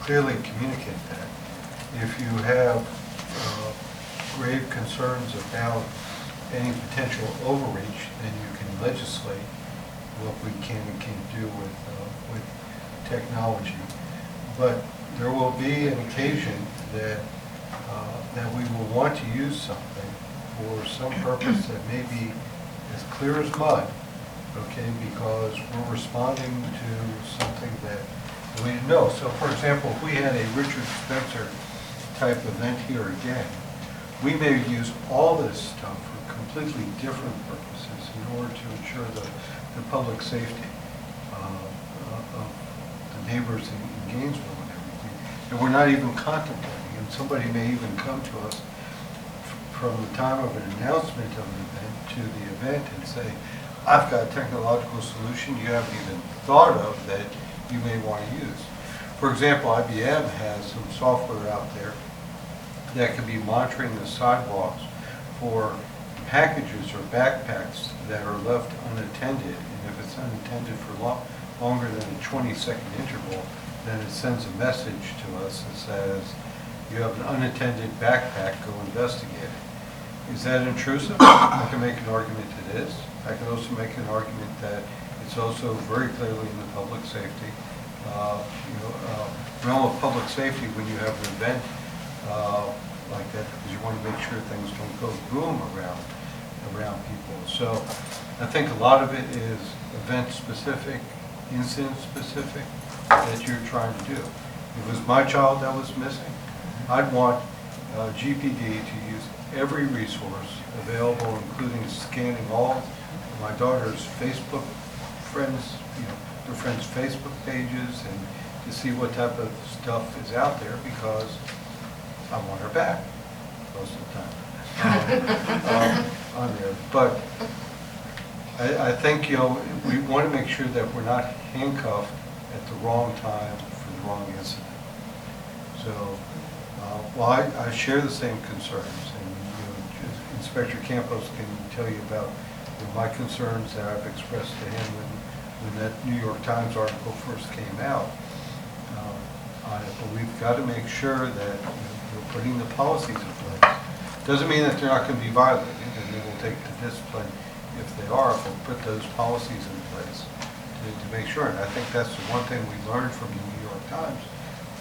clearly communicate that. If you have grave concerns about any potential overreach, then you can legislate what we can and can't do with technology. But there will be an occasion that we will want to use something for some purpose that may be as clear as mud, okay, because we're responding to something that we didn't know. So for example, if we had a Richard Spencer type event here again, we may use all this stuff for completely different purposes in order to ensure the public safety of the neighbors in Gainesville and everything. And we're not even contemplating. And somebody may even come to us from the time of an announcement of an event to the event and say, I've got a technological solution you haven't even thought of that you may want to use. For example, IBM has some software out there that can be monitoring the sidewalks for packages or backpacks that are left unattended. And if it's unattended for longer than a 20-second interval, then it sends a message to us that says, you have an unattended backpack, go investigate it. Is that intrusive? I can make an argument it is. I can also make an argument that it's also very clearly in the public safety, realm of public safety when you have an event like that, because you want to make sure things don't go boom around people. So I think a lot of it is event specific, incident specific that you're trying to do. If it was my child that was missing, I'd want GPD to use every resource available, including scanning all of my daughter's Facebook friends, their friends' Facebook pages, and to see what type of stuff is out there, because I want her back most of the time on there. But I think we want to make sure that we're not handcuffed at the wrong time for the wrong incident. So, well, I share the same concerns, and Inspector Campos can tell you about my concerns that I've expressed to him when that New York Times article first came out. But we've got to make sure that we're putting the policies in place. Doesn't mean that they're not going to be violated, and they will take the discipline if they are, if we put those policies in place to make sure. And I think that's the one thing we learned from the New York Times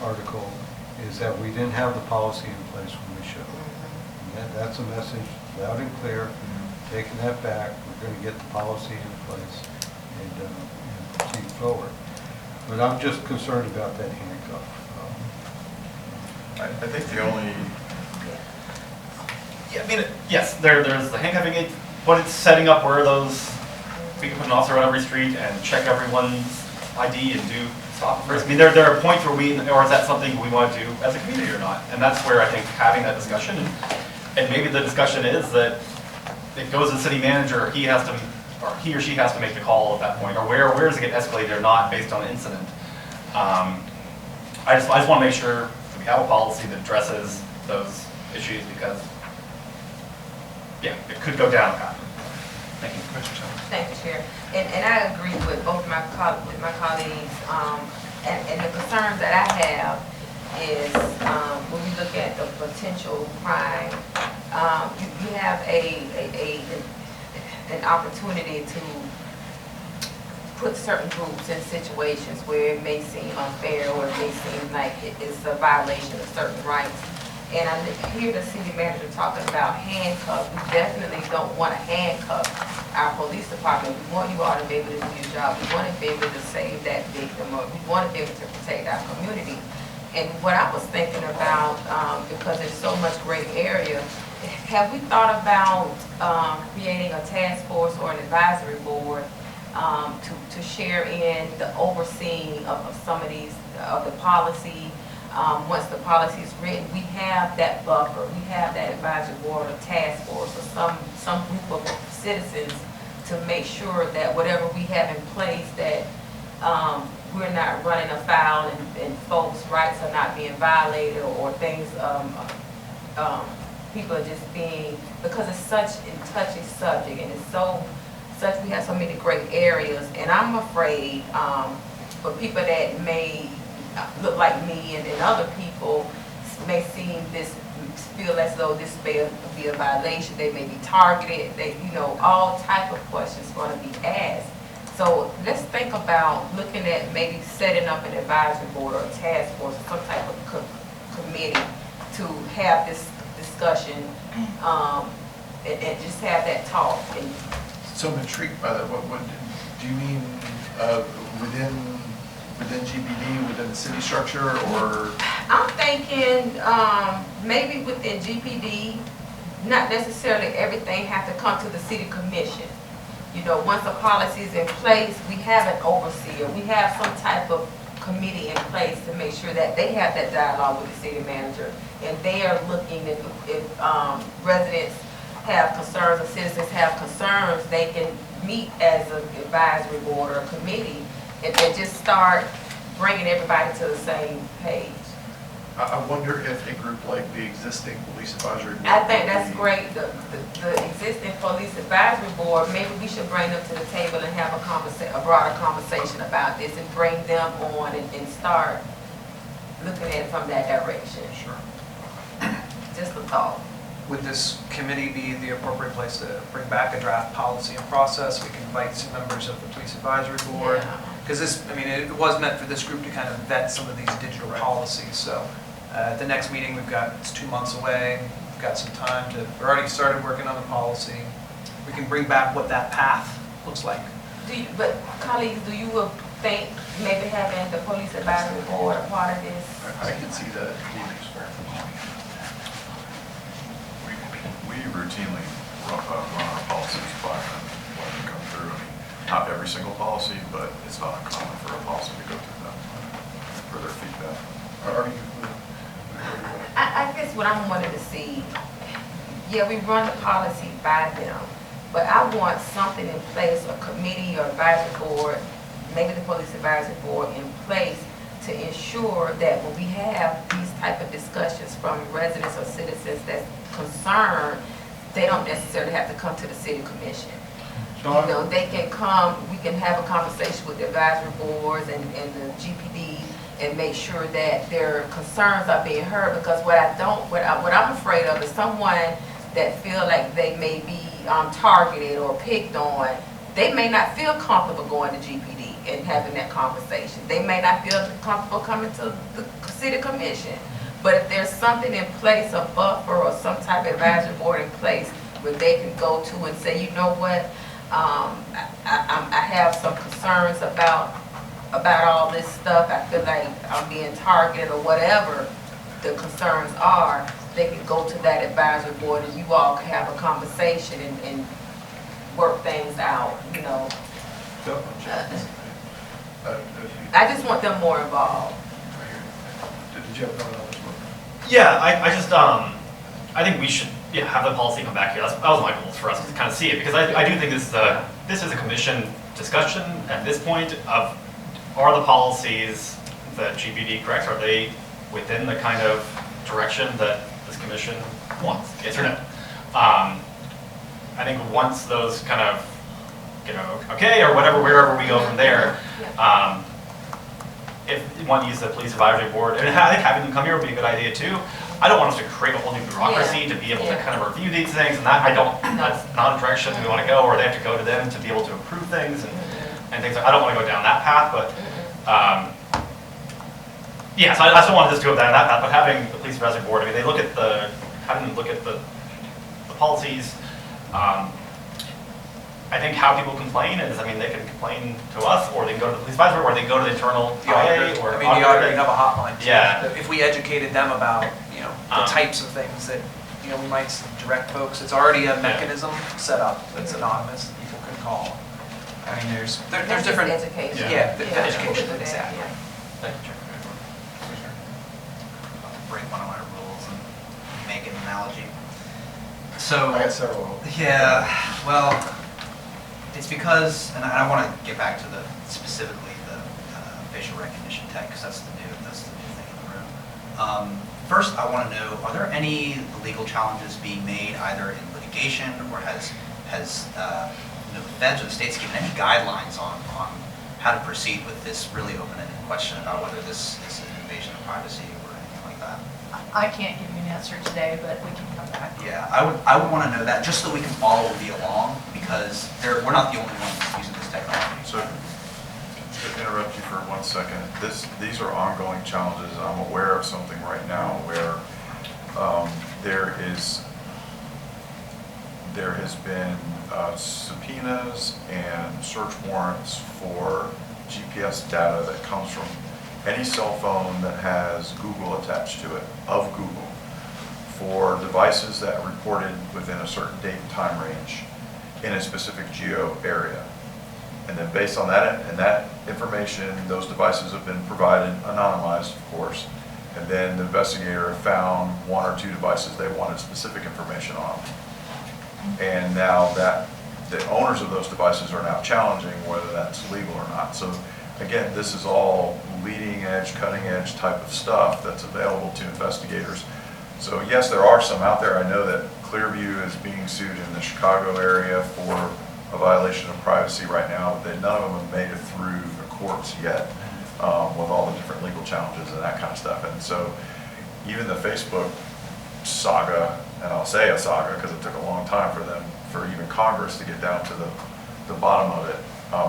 article, is that we didn't have the policy in place when we should have. And that's a message loud and clear. Taking that back, we're going to get the policy in place and proceed forward. But I'm just concerned about that handcuff. I think the only, Yeah, I mean, yes, there's the handcuffing it, but it's setting up where we can put an officer on every street and check everyone's ID and do stop it first? I mean, there are points where or is that something we want to do as a community or not? And that's where I think having that discussion, and maybe the discussion is that it goes to the city manager, he or she has to make the call at that point, or where does it get escalated or not based on the incident. I just want to make sure that we have a policy that addresses those issues because, yeah, it could go down a path. Thank you. Thank you, Chair. And I agree with both my colleagues. And the concerns that I have is when we look at the potential crime, you have an opportunity to put certain groups in situations where it may seem unfair or it may seem like it's a violation of certain rights. And I hear the city manager talking about handcuffs. We definitely don't want to handcuff our police department. We want you all to be able to do your job. We want to be able to save that victim, or we want to be able to protect our community. And what I was thinking about, because there's so much gray area, have we thought about creating a task force or an advisory board to share in the overseeing of some of these, of the policy? Once the policy is written, we have that buffer, we have that advisory board or task force or some group of citizens to make sure that whatever we have in place, that we're not running afoul and folks' rights are not being violated, or things, people are just being, because it's such a touchy subject and it's we have so many gray areas, and I'm afraid for people that may look like me and other people may feel as though this may be a violation. They may be targeted. All type of questions going to be asked. So let's think about looking at maybe setting up an advisory board or a task force or some type of committee to have this discussion and just have that talk. So I'm intrigued by that. What do you mean within GPD, within the city structure, or? I'm thinking maybe within GPD, not necessarily everything have to come to the city commission. Once the policy is in place, we have an overseer. We have some type of committee in place to make sure that they have that dialogue with the city manager, and they are looking at if residents have concerns or citizens have concerns, they can meet as an advisory board or a committee and just start bringing everybody to the same page. I wonder if a group like the existing police advisory board. I think that's great. The existing police advisory board, maybe we should bring them to the table and have a broader conversation about this and bring them on and start looking at it from that direction. Sure. Just a thought. Would this committee be the appropriate place to bring back a draft policy and process? We can invite some members of the police advisory board. Because it was meant for this group to kind of vet some of these digital policies. So the next meeting it's 2 months away. We've got some time we've already started working on the policy. We can bring back what that path looks like. But colleagues, do you think maybe having the police advisory board a part of this? I can see that. We routinely run our policies by them when they come through. Not every single policy, but it's not uncommon for a policy to go through them for their feedback. I guess what I'm wanting to see, we run the policy by them, but I want something in place, a committee or advisory board, maybe the police advisory board in place to ensure that when we have these type of discussions from residents or citizens that's concerned, they don't necessarily have to come to the city commission. They can come, we can have a conversation with the advisory boards and the GPD and make sure that their concerns are being heard, because what I'm afraid of is someone that feel like they may be targeted or picked on. They may not feel comfortable going to GPD and having that conversation. They may not feel comfortable coming to the city commission. But if there's something in place, a buffer or some type of advisory board in place where they can go to and say, you know what, I have some concerns about all this stuff. I feel like I'm being targeted or whatever the concerns are. They can go to that advisory board and you all can have a conversation and work things out, I just want them more involved. Did you have a comment on this one? Yeah, I just, I think we should, have the policy come back here. That was my goal, for us to kind of see it, because I do think this is a commission discussion at this point of, are the policies that GPD corrects, are they within the kind of direction that this commission wants, yes or no? I think once those kind of, okay, or whatever, wherever we go from there, if you want to use the police advisory board, and I think having them come here would be a good idea too. I don't want us to create a whole new bureaucracy to be able to kind of review these things, and that's not a direction we want to go, or they have to go to them to be able to approve things and things. I don't want to go down that path, but yeah, so I still wanted this to go down that path, but having the police advisory board, I mean, having them look at the policies. I think how people complain is, they can complain to us, or they can go to the police advisory, or they can go to the internal The auditor, IA, or I mean, the auditor can have a hotline too. Yeah. If we educated them about, the types of things that, we might direct folks, it's already a mechanism set up that's anonymous that people can call. I mean, there's different. Education. Yeah, the education, exactly. Thank you, Chair. Break one of my rules and make an analogy. So, I got several. yeah, well, it's because, and I want to get back to specifically the facial recognition tech, because that's the new thing in the room. First, I want to know, are there any legal challenges being made either in litigation, or has the feds or the states given any guidelines on how to proceed with this really open-ended question about whether this is an invasion of privacy or anything like that? I can't give you an answer today, but we can come back. Yeah, I would want to know that just so we can follow the along, because we're not the only ones using this technology. So, to interrupt you for 1 second, these are ongoing challenges. I'm aware of something right now where there has been subpoenas and search warrants for GPS data that comes from any cell phone that has Google attached to it, of Google, for devices that are reported within a certain date and time range in a specific geo area. And then based on that, and that information, those devices have been provided anonymized, of course, and then the investigator found 1 or 2 devices they wanted specific information on. And now that the owners of those devices are now challenging whether that's legal or not. So again, this is all leading edge, cutting edge type of stuff that's available to investigators. So yes, there are some out there. I know that Clearview is being sued in the Chicago area for a violation of privacy right now, but none of them have made it through the courts yet with all the different legal challenges and that kind of stuff. And so even the Facebook saga, and I'll say a saga because it took a long time for even Congress to get down to the bottom of it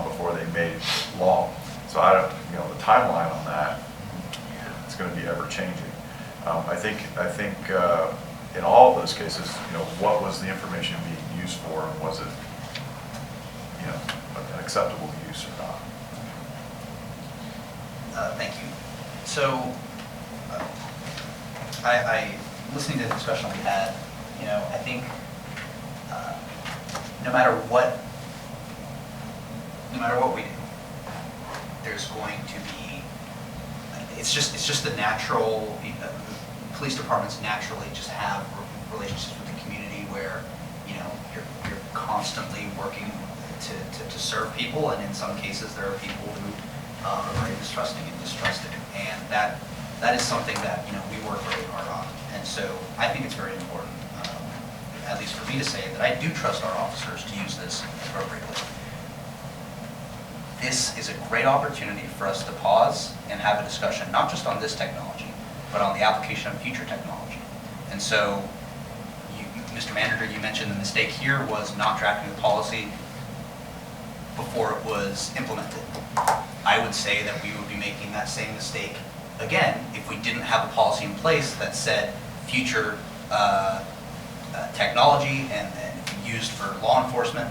before they made law. So I don't, the timeline on that, it's going to be ever changing. I think in all of those cases, what was the information being used for, and was it, an acceptable use or not? Thank you. So, I listening to the discussion we had, I think no matter what we do, there's going to be, it's just the natural, police departments naturally just have relationships with the community where, you're constantly working to serve people, and in some cases there are people who are very distrusting and distrusted, and that is something that, we work really hard on. And so I think it's very important, at least for me to say, that I do trust our officers to use this appropriately. This is a great opportunity for us to pause and have a discussion, not just on this technology, but on the application of future technology. And so, Mr. Manager, you mentioned the mistake here was not drafting the policy before it was implemented. I would say that we would be making that same mistake again if we didn't have a policy in place that said future technology and used for law enforcement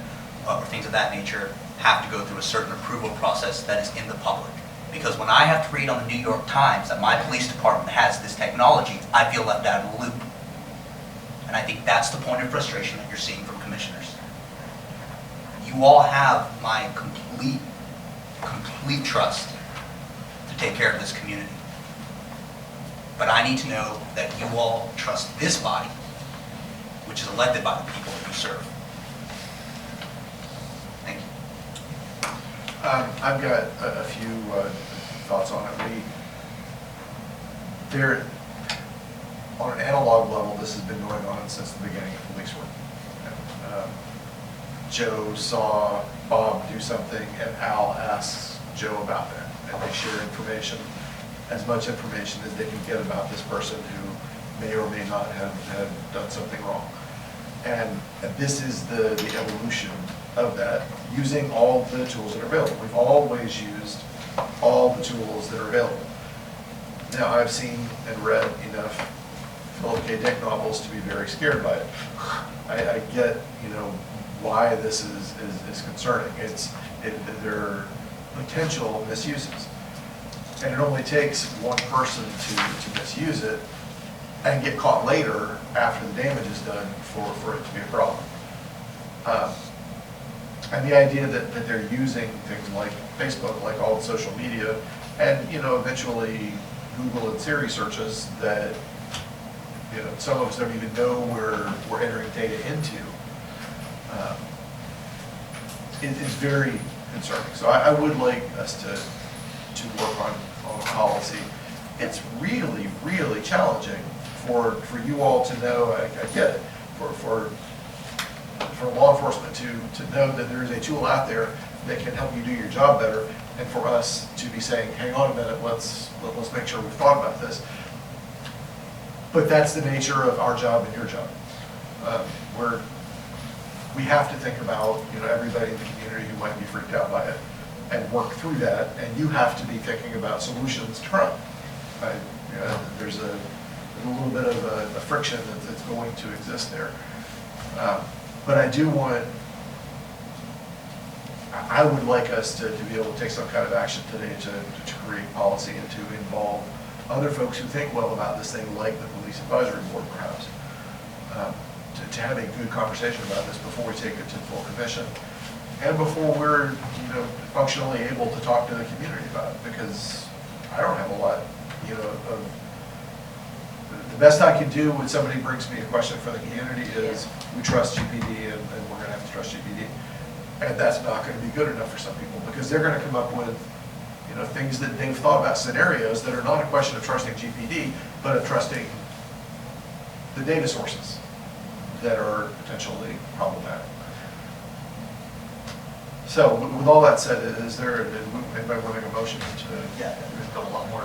or things of that nature have to go through a certain approval process that is in the public. Because when I have to read on the New York Times that my police department has this technology, I feel left out of the loop. And I think that's the point of frustration that you're seeing from commissioners. You all have my complete trust to take care of this community. But I need to know that you all trust this body, which is elected by the people that you serve. Thank you. I've got a few thoughts on it. There, on an analog level, this has been going on since the beginning of police work. Joe saw Bob do something, and Al asks Joe about that, and they share information, as much information as they can get about this person who may or may not have done something wrong. And this is the evolution of that, using all the tools that are available. We've always used all the tools that are available. Now, I've seen and read enough Philip K. Dick novels to be very scared by it. I get, why this is concerning. There are potential misuses. And it only takes one person to misuse it and get caught later after the damage is done for it to be a problem. And the idea that they're using things like Facebook, like all the social media, and eventually Google and Siri searches that some of us don't even know we're entering data into, is very concerning. So I would like us to work on a policy. It's really, really challenging for you all to know. I get it, for law enforcement to know that there is a tool out there that can help you do your job better, and for us to be saying, hang on a minute, let's make sure we've thought about this. But that's the nature of our job and your job. We have to think about everybody in the community who might be freaked out by it and work through that, and you have to be thinking about solutions to run. There's a little bit of a friction that's going to exist there. But I would like us to be able to take some kind of action today to create policy and to involve other folks who think well about this thing, like the Police Advisory Board perhaps, to have a good conversation about this before we take it to full commission and before we're functionally able to talk to the community about it, because I don't have a lot of. The best I can do when somebody brings me a question for the community is we trust GPD and we're going to have to trust GPD. And that's not going to be good enough for some people, because they're going to come up with things that they've thought about, scenarios that are not a question of trusting GPD, but of trusting the data sources that are potentially problematic. So with all that said, is there anybody wanting a motion to? Yeah, there's still a lot more.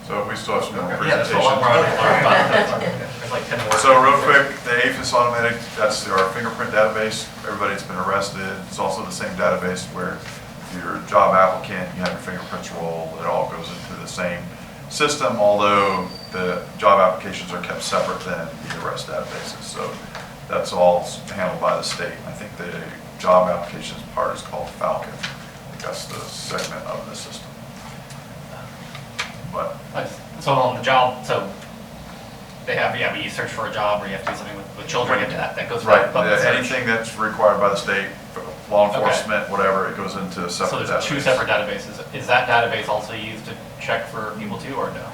So we still have some more Yeah, there's still a lot more. There's like 10 more. So real quick, the APHIS automatic, that's our fingerprint database. Everybody that's been arrested. It's also the same database where if you're a job applicant, you have your fingerprints roll. It all goes into the same system, although the job applications are kept separate than the arrest databases. So that's all handled by the state. I think the job applications part is called Falcon. I think that's the segment of the system. But so on the job, so they have, when you search for a job or you have to do something with children, you have to, that goes right, search. anything that's required by the state, law enforcement, whatever, it goes into a separate database. So there's two separate databases. Is that database also used to check for people too, or no?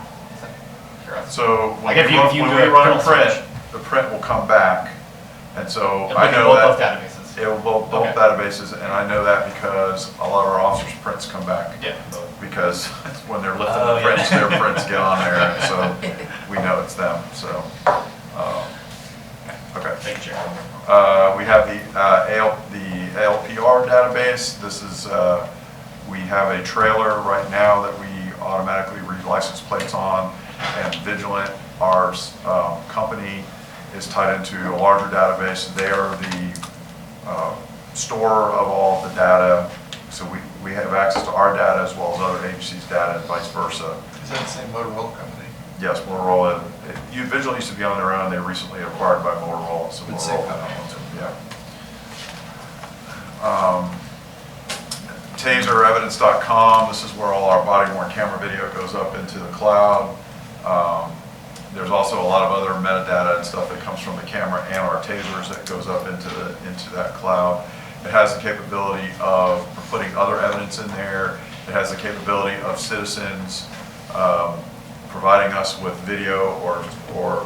So when like we run a print, search, the print will come back, and so it'll I know both that databases. it will both databases, and I know that because a lot of our officers' prints come back. Yeah. Because when they're lifting the prints, their prints get on there, so we know it's them. So, okay. Thank you, We have the ALPR database. This is we have a trailer right now that we automatically read license plates on, and Vigilant, our company, is tied into a larger database. They are the store of all of the data, so we have access to our data as well as other agencies' data and vice versa. Is that the same Motorola company? Yes, Motorola. Vigilant used to be on their own. They were recently acquired by Motorola. So But same Motorola company. owns it, yeah. TaserEvidence.com. This is where all our body-worn camera video goes up into the cloud. There's also a lot of other metadata and stuff that comes from the camera and our tasers that goes up into that cloud. It has the capability of putting other evidence in there. It It has the capability of citizens providing us with video or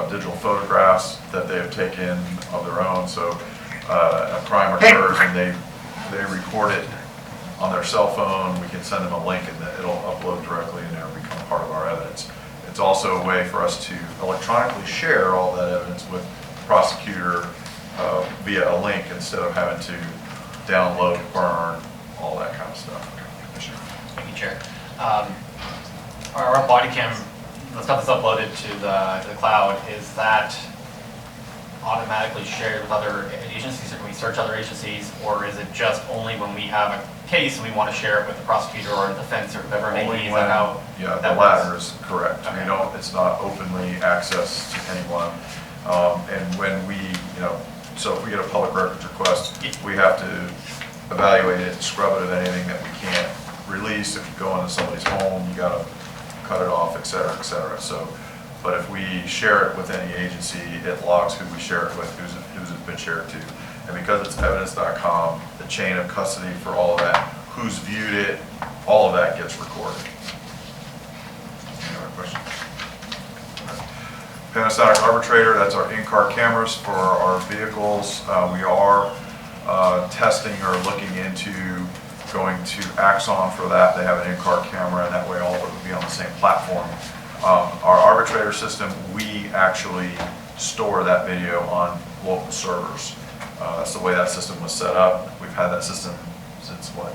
digital photographs that they have taken of their own. So a crime occurs and they record it on their cell phone. We can send them a link and it'll upload directly and it'll become part of our evidence. It's also a way for us to electronically share all that evidence with the prosecutor via a link instead of having to download, burn, all that kind of stuff. Thank you, Chair. Our body cam, the stuff that's uploaded to the cloud, is that automatically shared with other agencies, or can we search other agencies, or is it just only when we have a case and we want to share it with the prosecutor or the defense or whoever it may be? Is that how Yeah, the that latter works? is correct. Okay. We don't, it's not openly accessed to anyone. And when we, so if we get a public records request, we have to evaluate it, scrub it of anything that we can't release. If you go into somebody's home, you gotta cut it off, et cetera, et cetera. So, but if we share it with any agency, it logs who we share it with, who's it's been shared to. And because it's evidence.com, the chain of custody for all of that, who's viewed it, all of that gets recorded. Any other questions? Panasonic Arbitrator, that's our in-car cameras for our vehicles. We are testing or looking into going to Axon for that. They have an in-car camera, and that way all of it will be on the same platform. Our arbitrator system, we actually store that video on local servers. That's the way that system was set up. We've had that system since what?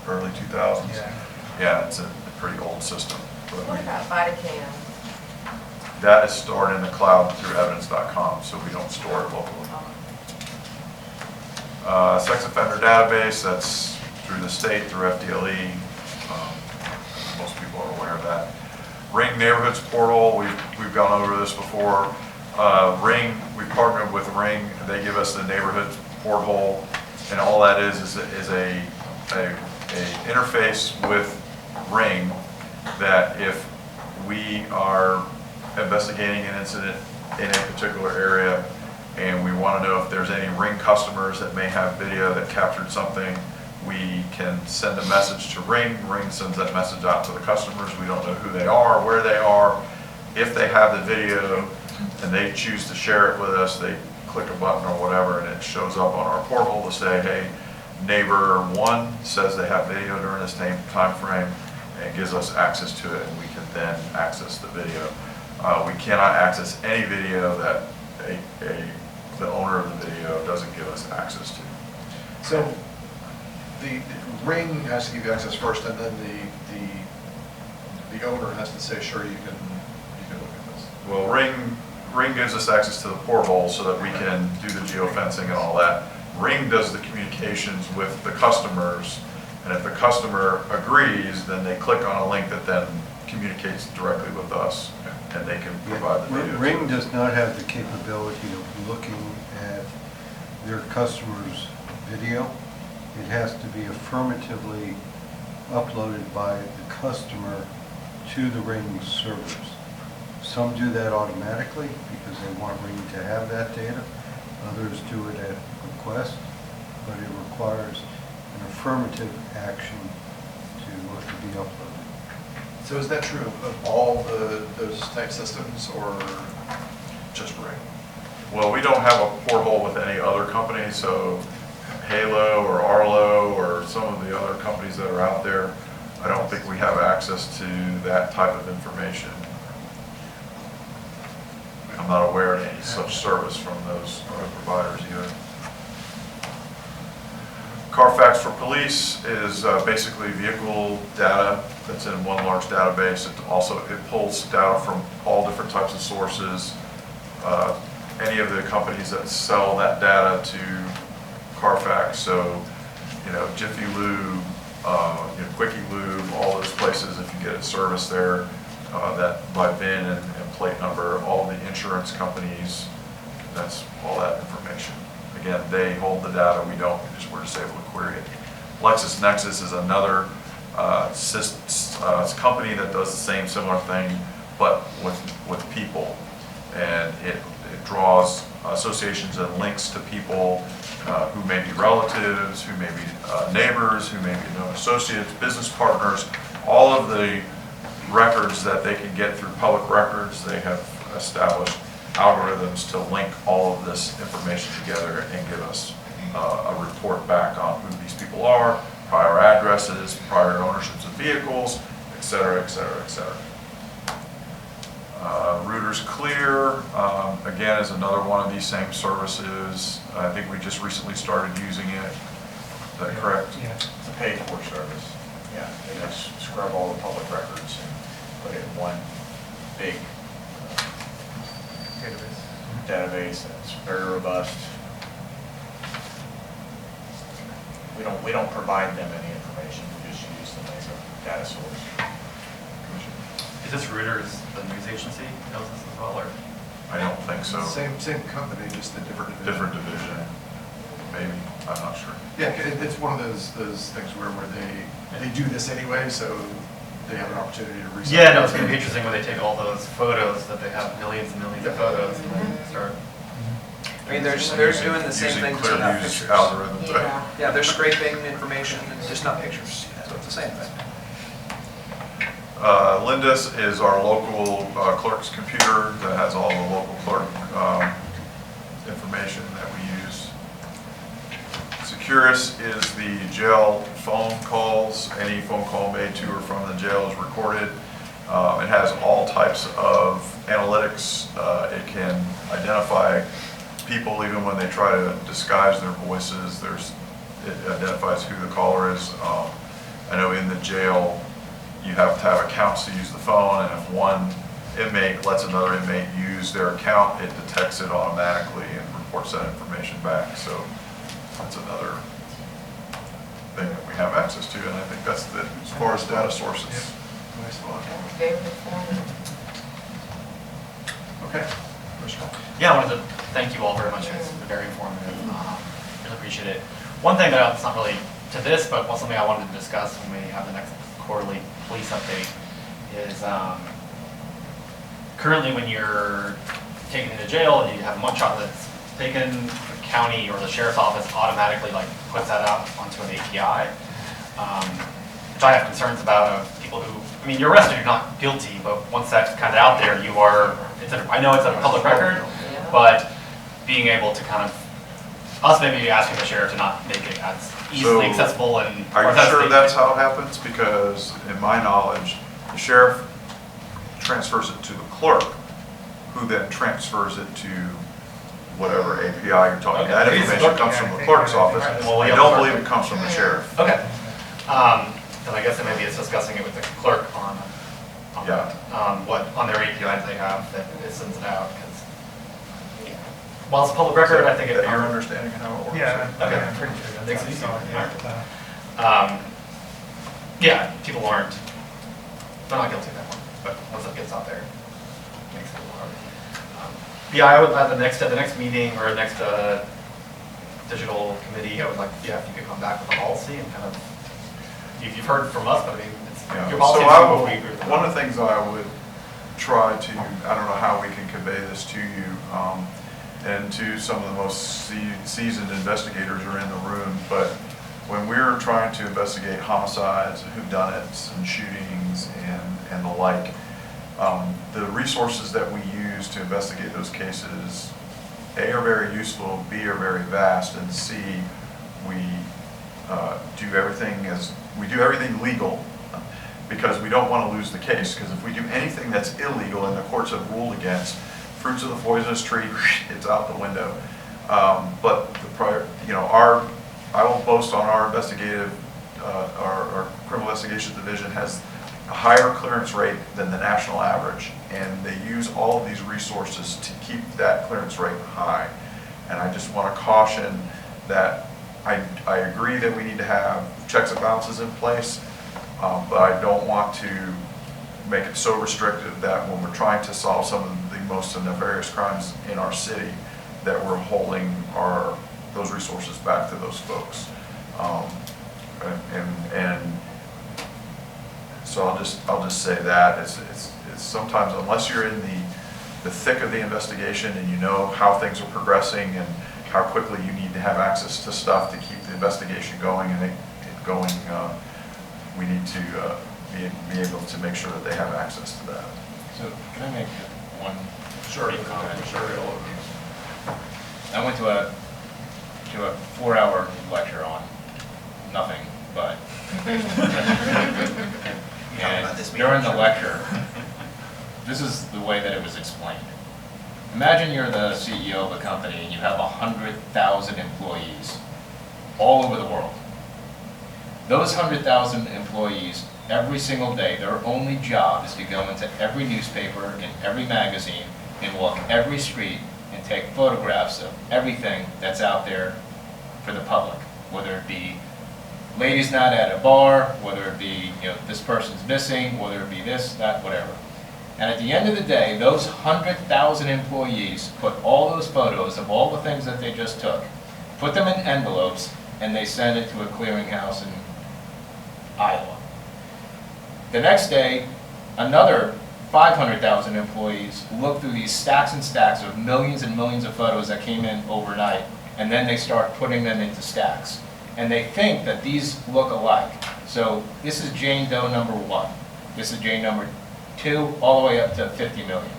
Early 2000s? Yeah, it's a pretty old system. But What about body cam? that is stored in the cloud through evidence.com, so we don't store it locally. Sex offender database, that's through the state, through FDLE. Most people are aware of that. Ring Neighborhoods Portal, we've gone over this before. Ring, we partnered with Ring. They give us the neighborhood porthole, and all that is a interface with Ring that if we are investigating an incident in a particular area and we want to know if there's any Ring customers that may have video that captured something, we can send a message to Ring. Ring sends that message out to the customers. We don't know who they are, where they are. If they have the video and they choose to share it with us, they click a button or whatever and it shows up on our portal to say, hey, neighbor one says they have video during this time frame, and it gives us access to it, and we can then access the video. We cannot access any video that the owner of the video doesn't give us access to. So the Ring has to give you access first, and then the owner has to say, sure, you can look at this. Well, Ring gives us access to the porthole so that we can do the geofencing and all that. Ring does the communications with the customers, and if the customer agrees, then they click on a link that then communicates directly with us, and they can provide the video. Ring does not have the capability of looking at their customer's video. It has to be affirmatively uploaded by the customer to the Ring servers. Some do that automatically because they want Ring to have that data. Others do it at request, but it requires an affirmative action to be uploaded. So is that true of all those type systems, or Just Ring. Well, we don't have a porthole with any other company, so Halo or Arlo or some of the other companies that are out there, I don't think we have access to that type of information. I'm not aware of any such service from those other providers either. Carfax for Police is basically vehicle data that's in one large database. It pulls data from all different types of sources. Any of the companies that sell that data to Carfax, so Jiffy Lube, Quickie Lube, all those places, if you get a service there, that by VIN and plate number, all the insurance companies, that's all that information. Again, they hold the data, we don't, we're just able to query it. LexisNexis is another company that does the same similar thing, but with people. And it draws associations and links to people who may be relatives, who may be neighbors, who may be known associates, business partners, all of the records that they can get through public records. They have established algorithms to link all of this information together and give us a report back on who these people are, prior addresses, prior ownerships of vehicles, et cetera, et cetera, et cetera. Routers Clear, again, is another one of these same services. I think we just recently started using it. Is that correct? Yeah. It's a paid-for service. Yeah, they just scrub all the public records and put it in one big database. It's very robust. We don't provide them any information. We just use them as a data source. Is this Reuters, the news agency, knows this as well, or? I don't think so. Same company, just a different division. Different division, maybe, I'm not sure. Yeah, it's one of those things where they do this anyway, so they have an opportunity to research. Yeah, no, it's gonna be interesting when they take all those photos, that they have millions and millions of photos, and then start. I mean, they're doing the same thing, Using just not ClearView's pictures. algorithms, right? Yeah, they're scraping information, just not pictures, so it's the same thing. Lindus is our local clerk's computer that has all the local clerk information that we use. Securus is the jail phone calls. Any phone call made to or from the jail is recorded. It has all types of analytics. It can identify people even when they try to disguise their voices. It identifies who the caller is. I know in the jail, you have to have accounts to use the phone, and if one inmate lets another inmate use their account, it detects it automatically and reports that information back. So that's another thing that we have access to, and I think that's as far as data sources. Nice one. Very informative. Okay. Commissioner. Yeah, I wanted to thank you all very much. It's very informative. Really appreciate it. One thing that it's not really to this, but something I wanted to discuss when we have the next quarterly police update is currently when you're taken into jail and you have a mugshot that's taken, the county or the sheriff's office automatically puts that out onto an API, which I have concerns about of people who, I mean, you're arrested, you're not guilty, but once that's kind of out there, you are, I know it's a public record, but being able to kind of, us maybe asking the sheriff to not make it as easily So, accessible and. Are you sure that's how it happens? Because in my knowledge, the sheriff transfers it to the clerk, who then transfers it to whatever API you're talking about. That information comes from the clerk's office. Well, I yeah, don't the believe clerk. it comes from the sheriff. Okay. Then I guess then maybe it's discussing it with the clerk on Yeah. what, on their API that they have, that it sends it out, because while it's a public record, I think Is it. that your understanding of how it works? Yeah, Okay. I'm pretty sure Makes that's it how easier. I saw it, yeah. Yeah, people aren't, they're not guilty at that point, but once it gets out there, it makes it a little harder. Yeah, I would, at the next meeting, or next digital committee, I would like, yeah, if you could come back with a policy and kind of, you've heard from us, but I mean, it's Yeah. your policy. So is I what will, we agree with. one of the things I would try to, I don't know how we can convey this to you, and to some of the most seasoned investigators are in the room, but when we're trying to investigate homicides, whodunits, and shootings, and the like, the resources that we use to investigate those cases, A, are very useful, B, are very vast, and C, we do everything legal, because we don't want to lose the case, because if we do anything that's illegal and the courts have ruled against, fruits of the poisonous tree, it's out the window. But the prior, I will boast on our investigative, our criminal investigations division has a higher clearance rate than the national average, and they use all of these resources to keep that clearance rate high. And I just want to caution that I agree that we need to have checks and balances in place, but I don't want to make it so restrictive that when we're trying to solve some of the most nefarious crimes in our city, that we're holding those resources back to those folks. And so I'll just say that it's sometimes, unless you're in the thick of the investigation and you know how things are progressing and how quickly you need to have access to stuff to keep the investigation going and it going, we need to be able to make sure that they have access to that. So can I make one Sure. brief comment? Sure. I went to a 4-hour lecture on nothing but. About this And meeting, during the sure. lecture, this is the way that it was explained. Imagine you're the CEO of a company and you have 100,000 employees all over the world. Those 100,000 employees, every single day, their only job is to go into every newspaper and every magazine and walk every street and take photographs of everything that's out there for the public, whether it be ladies' night at a bar, whether it be, this person's missing, whether it be this, that, whatever. And at the end of the day, those 100,000 employees put all those photos of all the things that they just took, put them in envelopes, and they send it to a clearinghouse in Iowa. The next day, another 500,000 employees look through these stacks and stacks of millions and millions of photos that came in overnight, and then they start putting them into stacks. And they think that these look alike. So this is Jane Doe number 1. This is Jane number 2, all the way up to 50 million.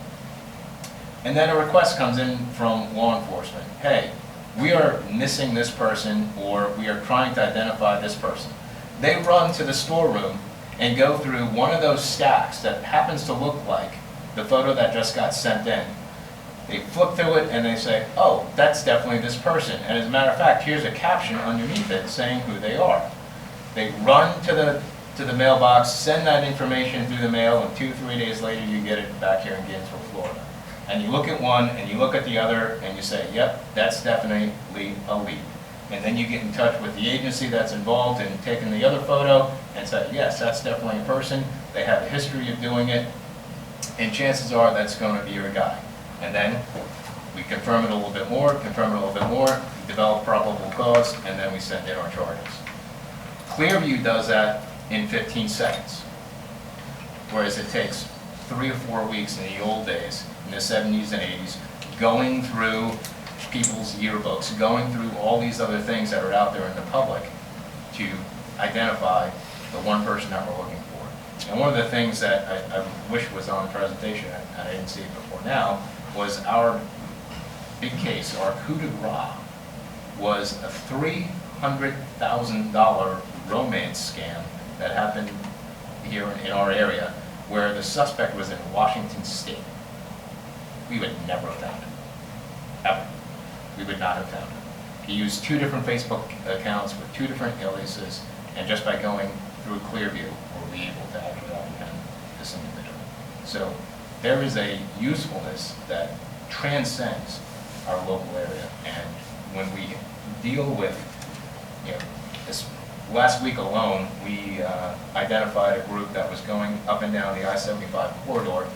And then a request comes in from law enforcement. Hey, we are missing this person, or we are trying to identify this person. They run to the storeroom and go through one of those stacks that happens to look like the photo that just got sent in. They flip through it and they say, oh, that's definitely this person. And as a matter of fact, here's a caption underneath it saying who they are. They run to the mailbox, send that information through the mail, and 2-3 days later you get it back here in Gainesville, Florida. And you look at one and you look at the other and you say, yep, that's definitely a lead. And then you get in touch with the agency that's involved in taking the other photo and say, yes, that's definitely a person. They have a history of doing it, and chances are that's going to be your guy. And then we confirm it a little bit more, develop probable cause, and then we send in our charges. Clearview does that in 15 seconds, whereas it takes 3 or 4 weeks in the old days, in the 70s and 80s, going through people's yearbooks, going through all these other things that are out there in the public to identify the one person that we're looking for. And one of the things that I wish was on the presentation, and I didn't see it before now, was our big case, our coup de grace, was a $300,000 romance scam that happened here in our area, where the suspect was in Washington State. We would never have found him, ever. We would not have found him. He used 2 different Facebook accounts with 2 different aliases, and just by going through Clearview, were we able to actually apprehend this individual. So there is a usefulness that transcends our local area, and when we deal with, this last week alone, we identified a group that was going up and down the I-75 corridor.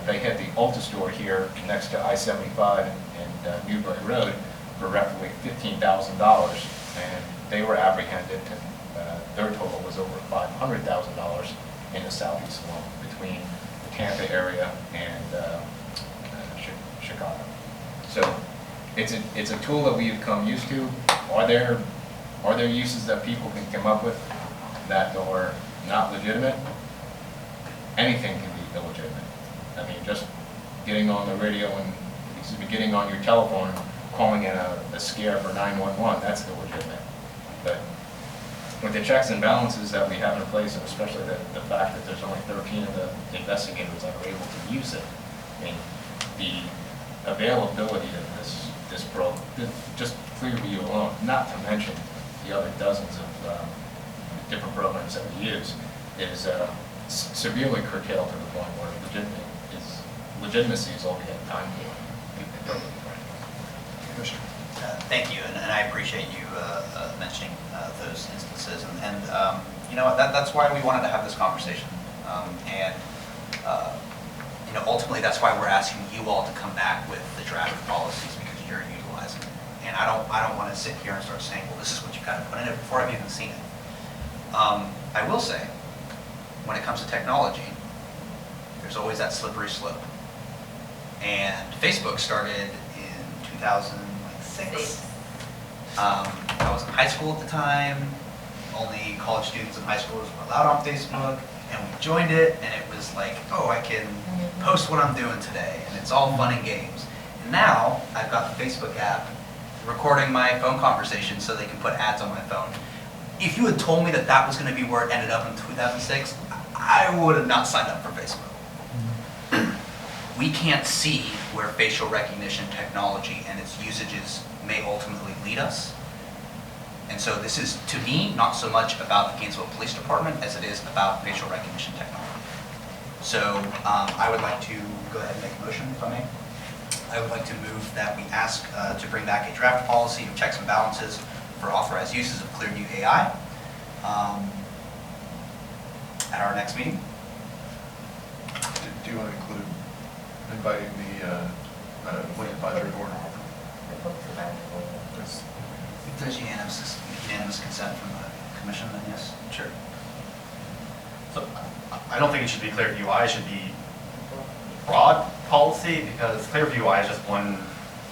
They had the Ulta store here next to I-75 and Newbury Road for roughly $15,000, and they were apprehended, and their total was over $500,000 in the southeast alone, between the Tampa area and Chicago. So it's a tool that we've become used to. Are there uses that people can come up with that are not legitimate? Anything can be illegitimate. I mean, just getting on the radio and getting on your telephone and calling in a scare for 911, that's illegitimate. But with the checks and balances that we have in place, and especially the fact that there's only 13 of the investigators that are able to use it, I mean, the availability of this program, just Clearview alone, not to mention the other dozens of different programs that we use, is severely curtailed to the point where legitimacy is all we have time for. Commissioner. Thank you, and I appreciate you mentioning those instances. And you know, that's why we wanted to have this conversation. You know, ultimately, that's why we're asking you all to come back with the draft policies, because you're utilizing it. And I don't want to sit here and start saying, well, this is what you got to put in it before I've even seen it. I will say, when it comes to technology, there's always that slippery slope. And Facebook started in 2006. I was in high school at the time. Only college students in high school were allowed on Facebook. And we joined it, and it was like, oh, I can post what I'm doing today. And it's all fun and games. And now I've got the Facebook app recording my phone conversation so they can put ads on my phone. If you had told me that that was going to be where it ended up in 2006, I would have not signed up for Facebook. We can't see where facial recognition technology and its usages may ultimately lead us. And so this is, to me, not so much about the Gainesville Police Department as it is about facial recognition technology. So I would like to go ahead and make a motion, if I may. I would like to move that we ask to bring back a draft policy of checks and balances for authorized uses of Clearview AI at our next meeting. Do you want to include inviting the Lake Advisory Board? Yes. If there's unanimous consent from the commission, then yes. Sure. So I don't think it should be Clearview UI, it should be broad policy, because Clearview UI is just one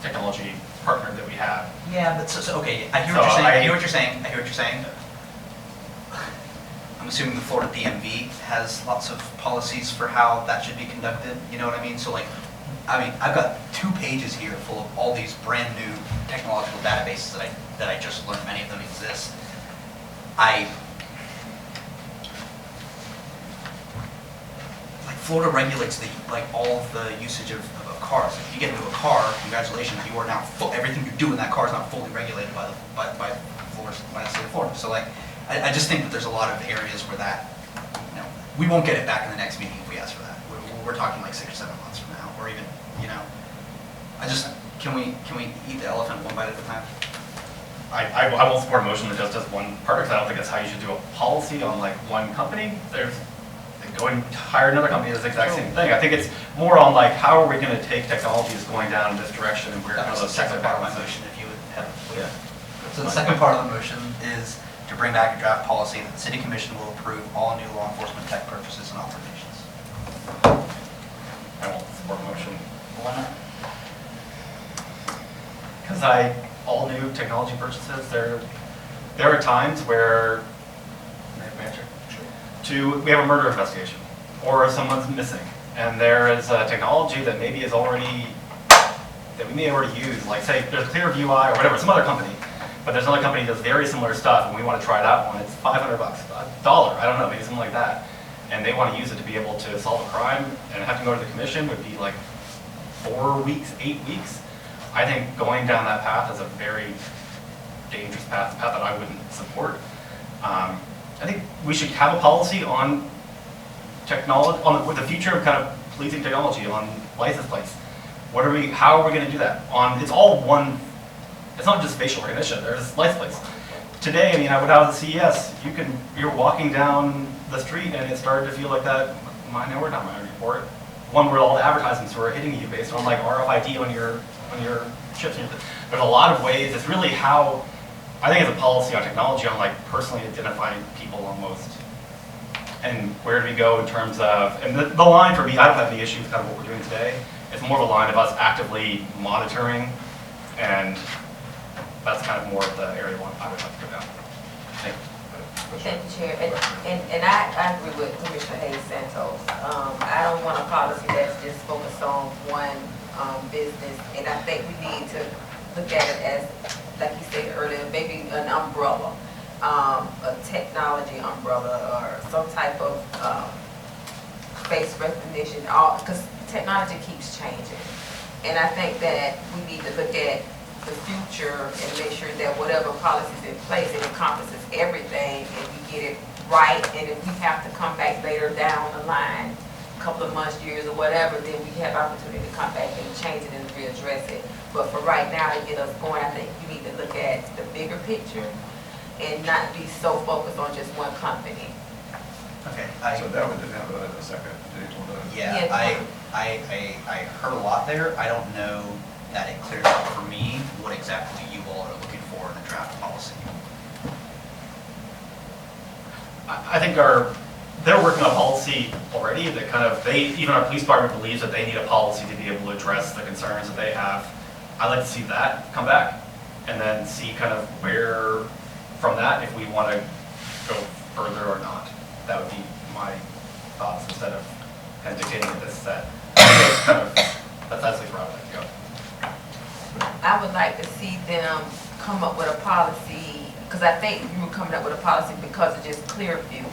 technology partner that we have. Yeah, but so okay, I hear what you're saying. I hear what you're saying. I hear what you're saying. I'm assuming the Florida DMV has lots of policies for how that should be conducted. You know what I mean? So like, I mean, I've got 2 pages here full of all these brand new technological databases that I just learned many of them exist. Like Florida regulates all of the usage of cars. If you get into a car, congratulations, you are now everything you do in that car is now fully regulated by the state of Florida. So like, I just think that there's a lot of areas where that, you know, we won't get it back in the next meeting if we ask for that. We're talking like 6 or 7 months from now, or even, you know, can we eat the elephant one bite at a time? I won't support a motion that just one partner, because I don't think that's how you should do a policy on like one company. There's going to hire another company that's the exact same thing. I think it's more on like, how are we going to take technology that's going down in this direction, and where That was the those checks second and part of my balances. motion, if you would have. Yeah. So the second part of the motion is to bring back a draft policy that the city commission will approve all new law enforcement tech purchases and authorizations. I won't support a motion. Why not? Because all new technology purchases, there are times where, we have a murder investigation, or someone's missing, and there is a technology that maybe is already, that we may already use, like say there's Clearview UI or whatever, some other company, but there's another company that does very similar stuff, and we want to try that one. It's $500, $1, I don't know, maybe something like that, and they want to use it to be able to solve a crime, and have to go to the commission would be like 4 weeks, 8 weeks. I think going down that path is a very dangerous path, a path that I wouldn't support. I think we should have a policy on technology, on the future of kind of policing technology, on license plates. How are we going to do that? It's all one. It's not just facial recognition. There's license plates. Today, I mean, when I was at CES, you're walking down the street and it started to feel like that. I know we're not my report. One where all the advertisements were hitting you based on like RFID on your chips. There's a lot of ways. It's really how, I think it's a policy on technology on like personally identifying people almost. And where do we go in terms of, and the line for me, I don't have any issue with kind of what we're doing today. It's more of a line of us actively monitoring, and that's kind of more of the area one I would like to go down. Thank you. Thank you, Chair. And I agree with Commissioner Hayes Santos. I don't want a policy that's just focused on one business, and I think we need to look at it as, like you said earlier, maybe an umbrella, a technology umbrella, or some type of face recognition, because technology keeps changing. And I think that we need to look at the future and make sure that whatever policy is in place, it encompasses everything, and we get it right. And if we have to come back later down the line, a couple of months, years, or whatever, then we have opportunity to come back and change it and readdress it. But for right now, to get us going, I think you need to look at the bigger picture and not be so focused on just one company. Okay. So that one didn't have a second. Did you want to? Yeah, I heard a lot there. I don't know that it clears up for me what exactly you all are looking for in a draft policy. I think they're working on policy already that kind of, even our police department believes that they need a policy to be able to address the concerns that they have. I'd like to see that come back and then see kind of where, from that, if we want to go further or not. That would be my thoughts instead of kind of dictating that this is that. That's actually where I would like to go. I would like to see them come up with a policy, because I think you were coming up with a policy because of just Clearview.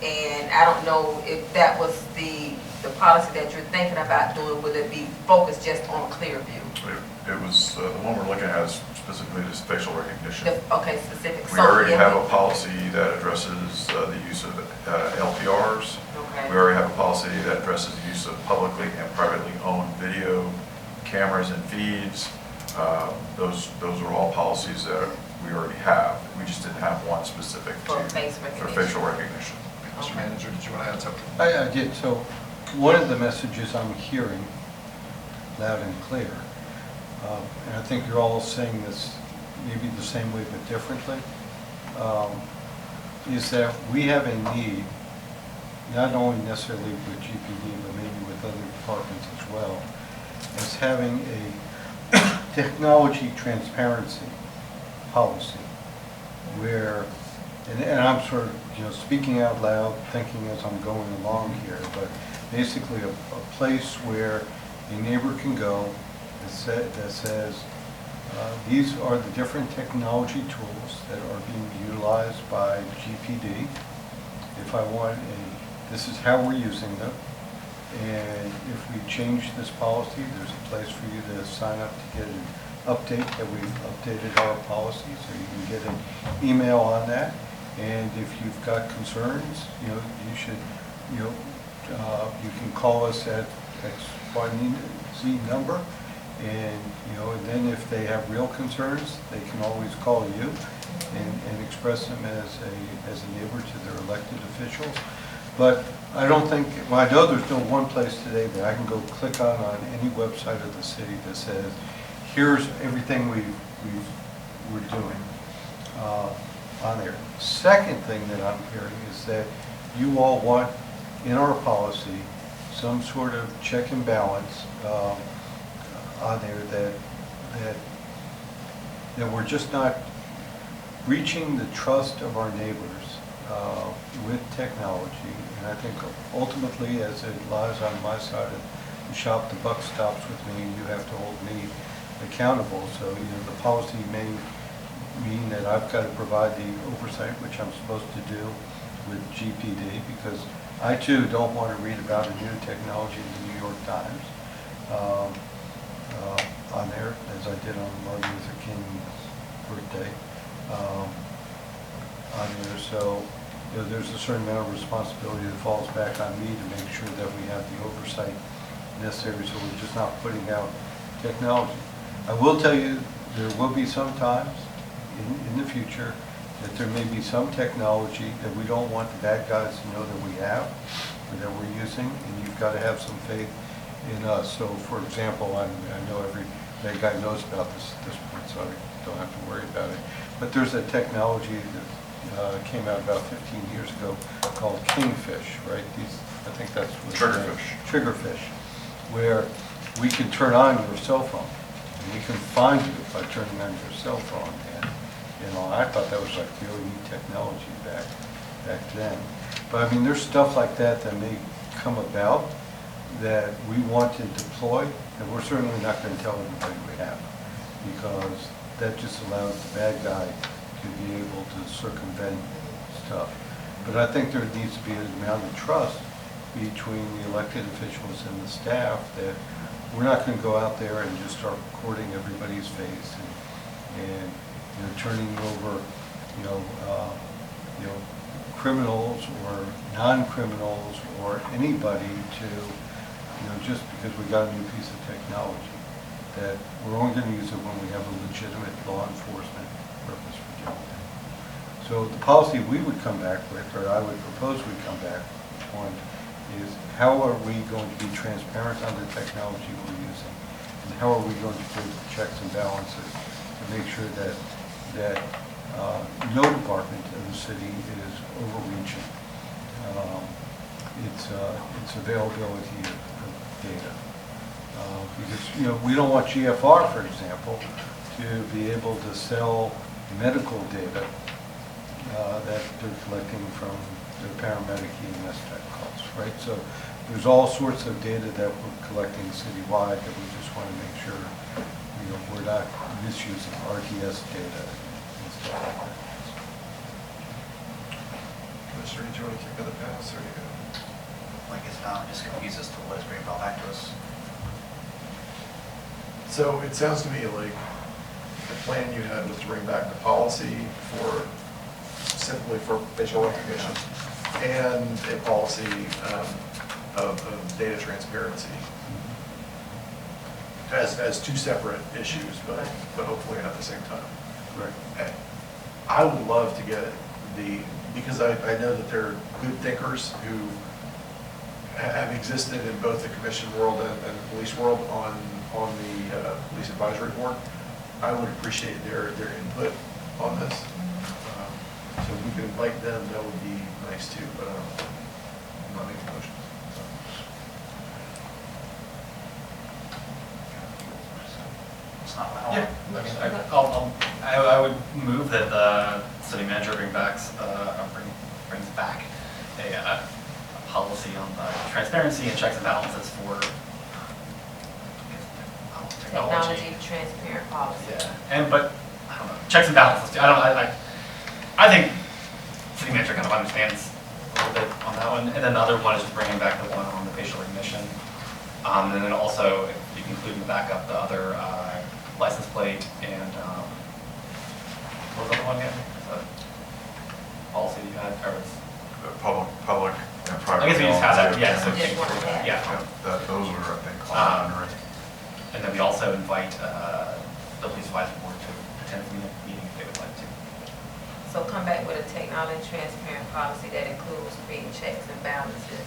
And I don't know if that was the policy that you're thinking about doing, would it be focused just on Clearview? It was, the one we're looking at is specifically this facial recognition. Okay, specific. We already have a policy that addresses the use of LPRs. Okay. We already have a policy that addresses the use of publicly and privately owned video cameras and feeds. Those are all policies that we already have. We just didn't have one specific For to face recognition. for facial recognition. Mr. Manager, did you want to add something? I did. So one of the messages I'm hearing loud and clear, and I think you're all saying this maybe the same way but differently, is that we have a need, not only necessarily with GPD, but maybe with other departments as well, as having a technology transparency policy where, and I'm sort of, speaking out loud, thinking as I'm going along here, but basically a place where a neighbor can go that says, these are the different technology tools that are being utilized by GPD. If I want this is how we're using them. And if we change this policy, there's a place for you to sign up to get an update that we've updated our policy, so you can get an email on that. And if you've got concerns, you should, you can call us at XYZ number, and and then if they have real concerns, they can always call you and express them as a neighbor to their elected officials. But I don't think, well, I know there's no one place today that I can go click on any website of the city that says, here's everything we're doing on there. Second thing that I'm hearing is that you all want in our policy some sort of check and balance on there that we're just not reaching the trust of our neighbors with technology. And I think ultimately, as it lies on my side of the shop, the buck stops with me, and you have to hold me accountable. So, the policy may mean that I've got to provide the oversight, which I'm supposed to do with GPD, because I too don't want to read about a new technology in the New York Times on there, as I did on Martin Luther King's birthday on there. So, there's a certain amount of responsibility that falls back on me to make sure that we have the oversight necessary, so we're just not putting out technology. I will tell you, there will be some times in the future that there may be some technology that we don't want the bad guys to know that we have or that we're using, and you've got to have some faith in us. So, for example, I know every bad guy knows about this at this point, so I don't have to worry about it. But there's a technology that came out about 15 years ago called Kingfish, right? I think that's what Triggerfish, where we can turn on your cell phone, and we can find you by turning on your cell phone. And I thought that was like really neat technology back then. But I mean, there's stuff like that that may come about that we want to deploy, and we're certainly not going to tell everybody we have, because that just allows the bad guy to be able to circumvent stuff. But I think there needs to be an amount of trust between the elected officials and the staff that we're not going to go out there and just start recording everybody's face and turning over, criminals or non-criminals or anybody to, just because we got a new piece of technology, that we're only going to use it when we have a legitimate law enforcement purpose for doing that. So the policy we would come back with, or I would propose we come back on, is how are we going to be transparent on the technology we're using? And how are we going to do checks and balances to make sure that no department of the city is overreaching its availability of data. Because, we don't want GFR, for example, to be able to sell medical data that they're collecting from their paramedic EMS type calls, right? So there's all sorts of data that we're collecting citywide that we just want to make sure, we're not misusing RTS data and stuff like that. Commissioner, did you want to kick the pass, or you go? Like it's not, just confused as to what is being brought back to us. So it sounds to me like the plan you had was to bring back the policy simply for facial recognition and a policy of data transparency as two separate issues, but hopefully at the same time. Right. I would love to get because I know that there are good thinkers who have existed in both the commission world and the police world on the police advisory board. I would appreciate their input on this. So if we could invite them, that would be nice too, but I'm not making motions. It's not my Yeah, I mean, I would move that the city manager brings back a policy on transparency and checks and balances for Technology transparent policy. Yeah, but I don't know, checks and balances too. I think city manager kind of understands a little bit on that one, and then the other one is just bringing back the one on the facial recognition, and then also if you can include in the backup the other license plate and what was the other one again? The policy you had, or was Public and private. I guess we just had that, health, yeah. So Just one ahead. yeah. Those were, I think, complementary. And then we also invite the police advisory board to attend the meeting if they would like to. So come back with a technology transparent policy that includes creating checks and balances.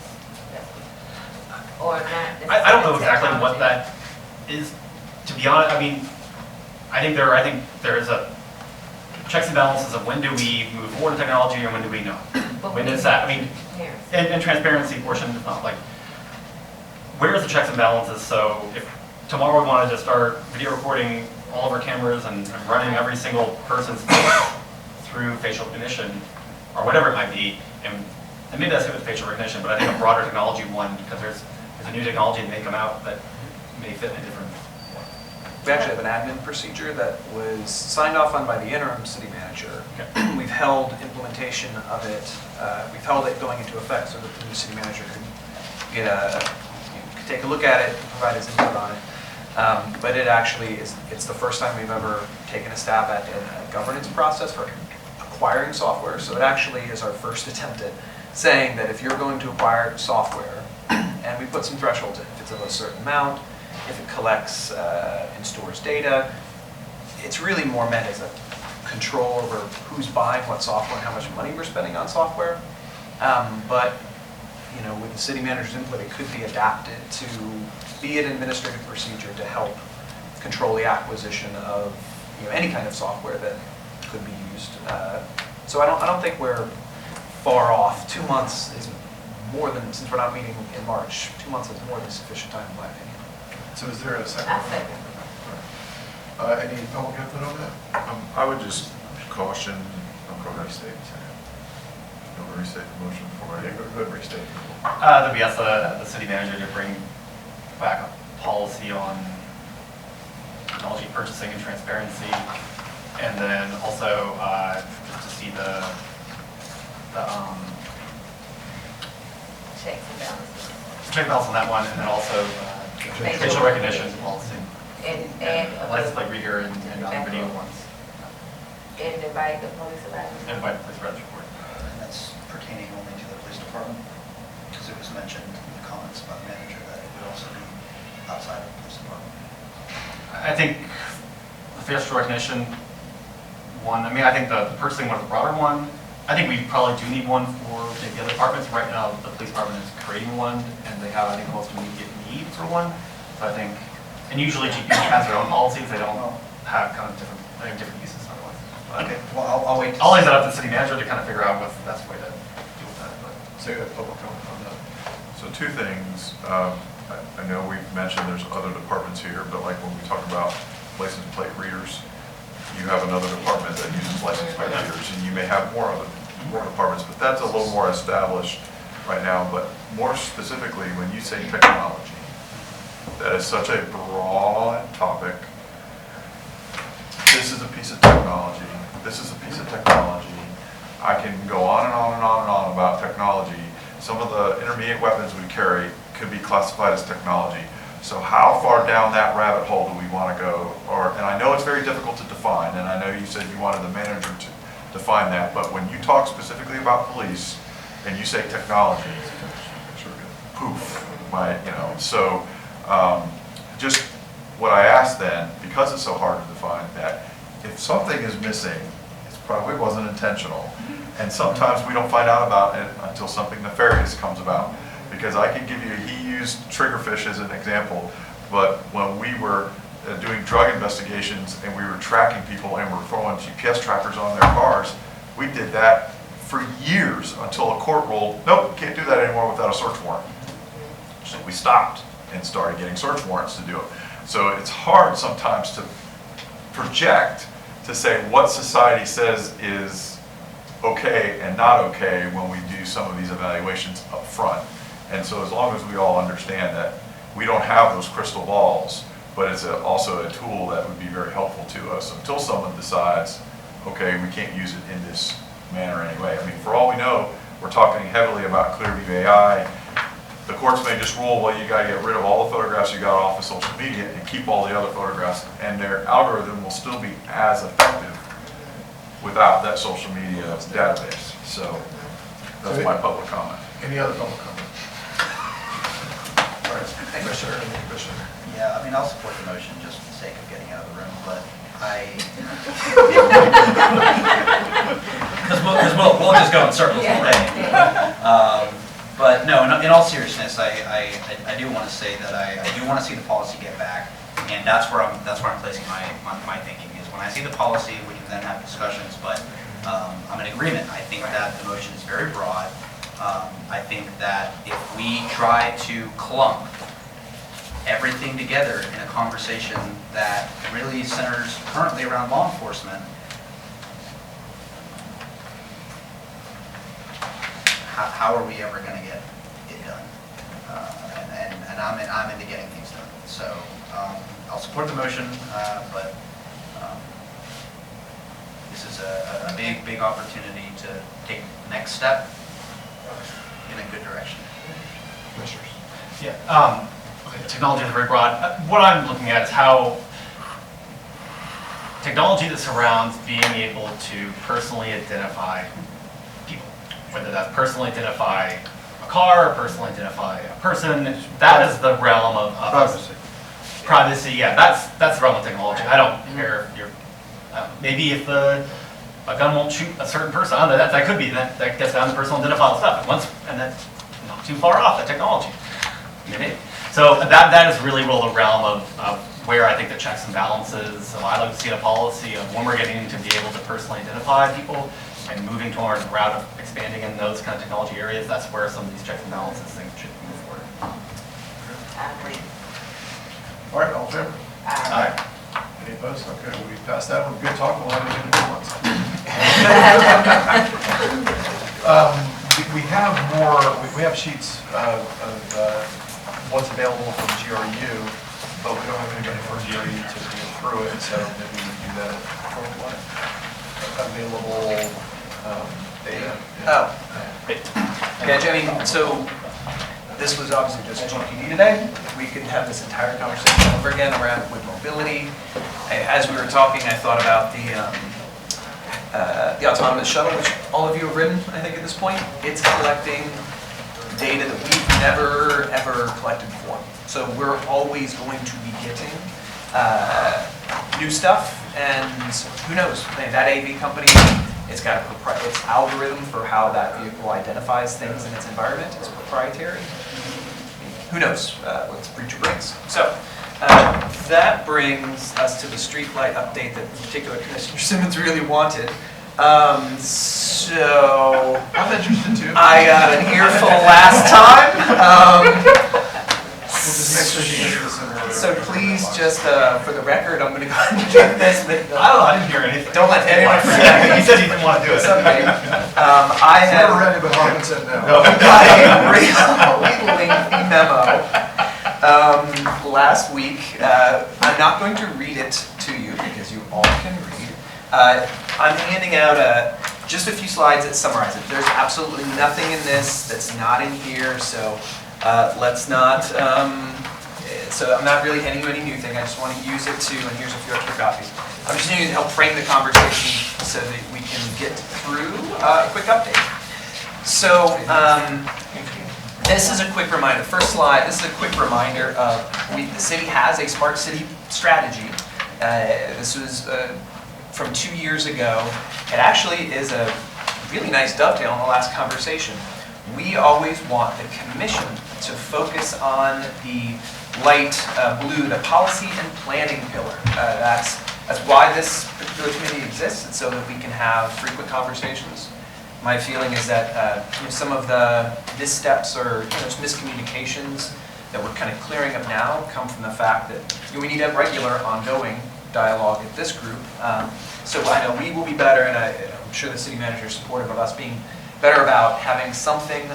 Or not. I don't know exactly necessarily what that is, to be honest. I mean, I think there is a checks and balances of when do we move forward in technology and when do we not. But When we- is that? I mean, Yes. and transparency portion is not like, where is the checks and balances? So if tomorrow we wanted to start video recording all of our cameras and running every single person's face through facial recognition, or whatever it might be, and maybe that's it with facial recognition, but I think a broader technology one, because there's a new technology that may come out that may fit in a different. We actually have an admin procedure that was signed off on by the interim city manager. Okay. We've held implementation of it, we've held it going into effect so that the new city manager could could take a look at it and provide his input on it. But it actually it's the first time we've ever taken a stab at a governance process for acquiring software. So it actually is our first attempt at saying that if you're going to acquire software, and we put some thresholds in, if it's of a certain amount, if it collects and stores data, it's really more meant as a control over who's buying what software and how much money we're spending on software. But with the city manager's input, it could be adapted to be an administrative procedure to help control the acquisition of any kind of software that could be used. So I don't think we're far off. 2 months is more than, since we're not meeting in March, 2 months is more than sufficient time in my opinion. So is there a second? I second. Any public input on that? I would just caution, Go ahead, restate. I'll restate the motion before I. Yeah, go ahead, restate. That we ask the city manager to bring back a policy on technology purchasing and transparency, and then also just to see the Checks and balances. check balance on that one, and then also facial recognition policy. And License plate reader and video ones, And invite the police advisory. and by the police register board. And that's pertaining only to the police department? Because it was mentioned in the comments by the manager that it would also be outside of the police department. I think the facial recognition one, I think the purchasing one is a broader one. I think we probably do need one for maybe the other departments. Right now, the police department is creating one, and they have, I think, the most immediate need for one. So I think, and usually GPD has their own policies. They don't have kind of different uses otherwise. But Okay, well, I'll wait. I'll leave that up to the city manager to kind of figure out what's the best way to deal with that. But So you have public comment on that. So two things. I know we've mentioned there's other departments here, but like when we talk about license plate readers, you have another department that uses license plate readers, and you may have more departments, but that's a little more established right now. But more specifically, when you say technology, that is such a broad topic. This is a piece of technology. This is a piece of technology. I can go on and on and on and on about technology. Some of the intermediate weapons we carry could be classified as technology. So how far down that rabbit hole do we want to go? And I know it's very difficult to define, and I know you said you wanted the manager to define that, but when you talk specifically about police and you say technology, poof, so just what I asked then, because it's so hard to define that, if something is missing, it probably wasn't intentional. And sometimes we don't find out about it until something nefarious comes about. Because I can give you, he used triggerfish as an example, but when we were doing drug investigations and we were tracking people and we're throwing GPS trackers on their cars, we did that for years until a court ruled, nope, can't do that anymore without a search warrant. So we stopped and started getting search warrants to do it. So it's hard sometimes to project to say what society says is okay and not okay when we do some of these evaluations up front. And so as long as we all understand that we don't have those crystal balls, but it's also a tool that would be very helpful to us until someone decides, okay, we can't use it in this manner anyway. I mean, for all we know, we're talking heavily about Clearview AI. The courts may just rule, well, you got to get rid of all the photographs you got off of social media and keep all the other photographs, and their algorithm will still be as effective without that social media database. So that's my public comment. Any other public comment? All right, Commissioner and the Commissioner. Yeah, I mean, I'll support the motion just for the sake of getting out of the room, but because we'll just go in circles all day. But no, in all seriousness, I do want to say that I do want to see the policy get back, and that's where I'm placing my thinking is when I see the policy, we can then have discussions. But I'm in agreement. I think that the motion is very broad. I think that if we try to clump everything together in a conversation that really centers currently around law enforcement, how are we ever going to get it done? And I'm into getting things done. So I'll support the motion, but this is a big opportunity to take the next step in a good direction. Commissioners. Yeah, okay, technology is very broad. What I'm looking at is how technology that surrounds being able to personally identify people, whether that's personally identify a car, or personally identify a person, that is the realm of Privacy. Privacy, yeah, that's the realm of technology. I don't care if you're, maybe if a gun won't shoot a certain person, I don't know, that could be, that gets down to personal identifiable stuff. And that's not too far off, the technology. Maybe. So that is really the realm of where I think the checks and balances, so I like to see a policy of when we're getting to be able to personally identify people and moving towards the route of expanding in those kind of technology areas, that's where some of these checks and balances things should move forward. I agree. All right, all in favor? Aye. Any opposed? Okay, we passed that one. Good talk. We'll have it in a few months. We have more, we have sheets of what's available from GRU, but we don't have anybody from GRU to go through it, so maybe we do that for what? Available data. Oh. Yeah, I mean, so this was obviously just GPD today. We could have this entire conversation over again around with mobility. As we were talking, I thought about the autonomous shuttle, which all of you have ridden, I think, at this point. It's collecting data that we've never, ever collected before. So we're always going to be getting new stuff, and who knows, that AV company, it's got its algorithm for how that vehicle identifies things in its environment. It's proprietary. Who knows what the future brings. So that brings us to the streetlight update that in particular Commissioner Simmons really wanted. So, I'm interested too. I got an earful last time. We'll just make sure she gets this in her. So please, just for the record, I'm going to go ahead and do this. But I don't know, I didn't hear anything. Don't let anyone forget. He said he didn't want to do it. It's okay. I Never have read it, but Hawkins said no. got a really lengthy memo last week. I'm not going to read it to you because you all can read. I'm handing out just a few slides that summarize it. There's absolutely nothing in this that's not in here, so let's not. So I'm not really handing you any new thing. I just want to use it to, and here's a few extra copies. I'm just going to help frame the conversation so that we can get through a quick update. So this is a quick reminder. First slide, this is a quick reminder of the city has a smart city strategy. This was from 2 years ago. It actually is a really nice dovetail on the last conversation. We always want the commission to focus on the light blue, the policy and planning pillar. That's why this particular committee exists, and so that we can have frequent conversations. My feeling is that some of the missteps or just miscommunications that we're kind of clearing up now come from the fact that we need to have regular, ongoing dialogue at this group. So I know we will be better, and I'm sure the city manager is supportive of us being better about having something,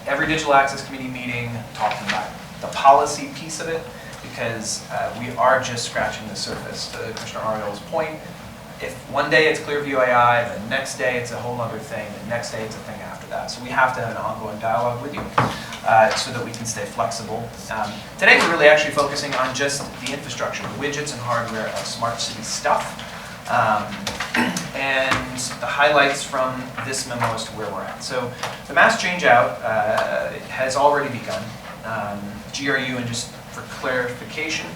every digital access committee meeting, talking about the policy piece of it, because we are just scratching the surface. To Commissioner Ariel's point, if one day it's Clearview AI, the next day it's a whole other thing, the next day it's a thing after that. So we have to have an ongoing dialogue with you so that we can stay flexible. Today we're really actually focusing on just the infrastructure, the widgets and hardware of smart city stuff. And the highlights from this memo as to where we're at. So the mass change out has already begun. GRU, and just for clarification,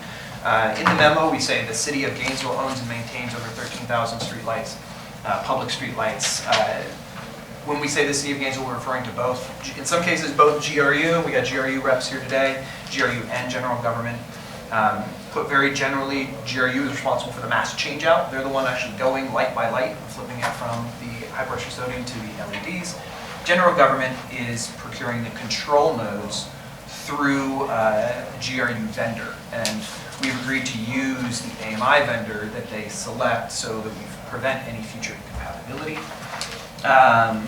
in the memo we say the city of Gainesville owns and maintains over 13,000 streetlights, public streetlights. When we say the city of Gainesville, we're referring to both, in some cases both GRU, we got GRU reps here today, GRU and general government. Put very generally, GRU is responsible for the mass change out. They're the one actually going light by light, flipping it from the high pressure sodium to the LEDs. General government is procuring the control nodes through a GRU vendor. And we've agreed to use the AMI vendor that they select so that we prevent any future incompatibility.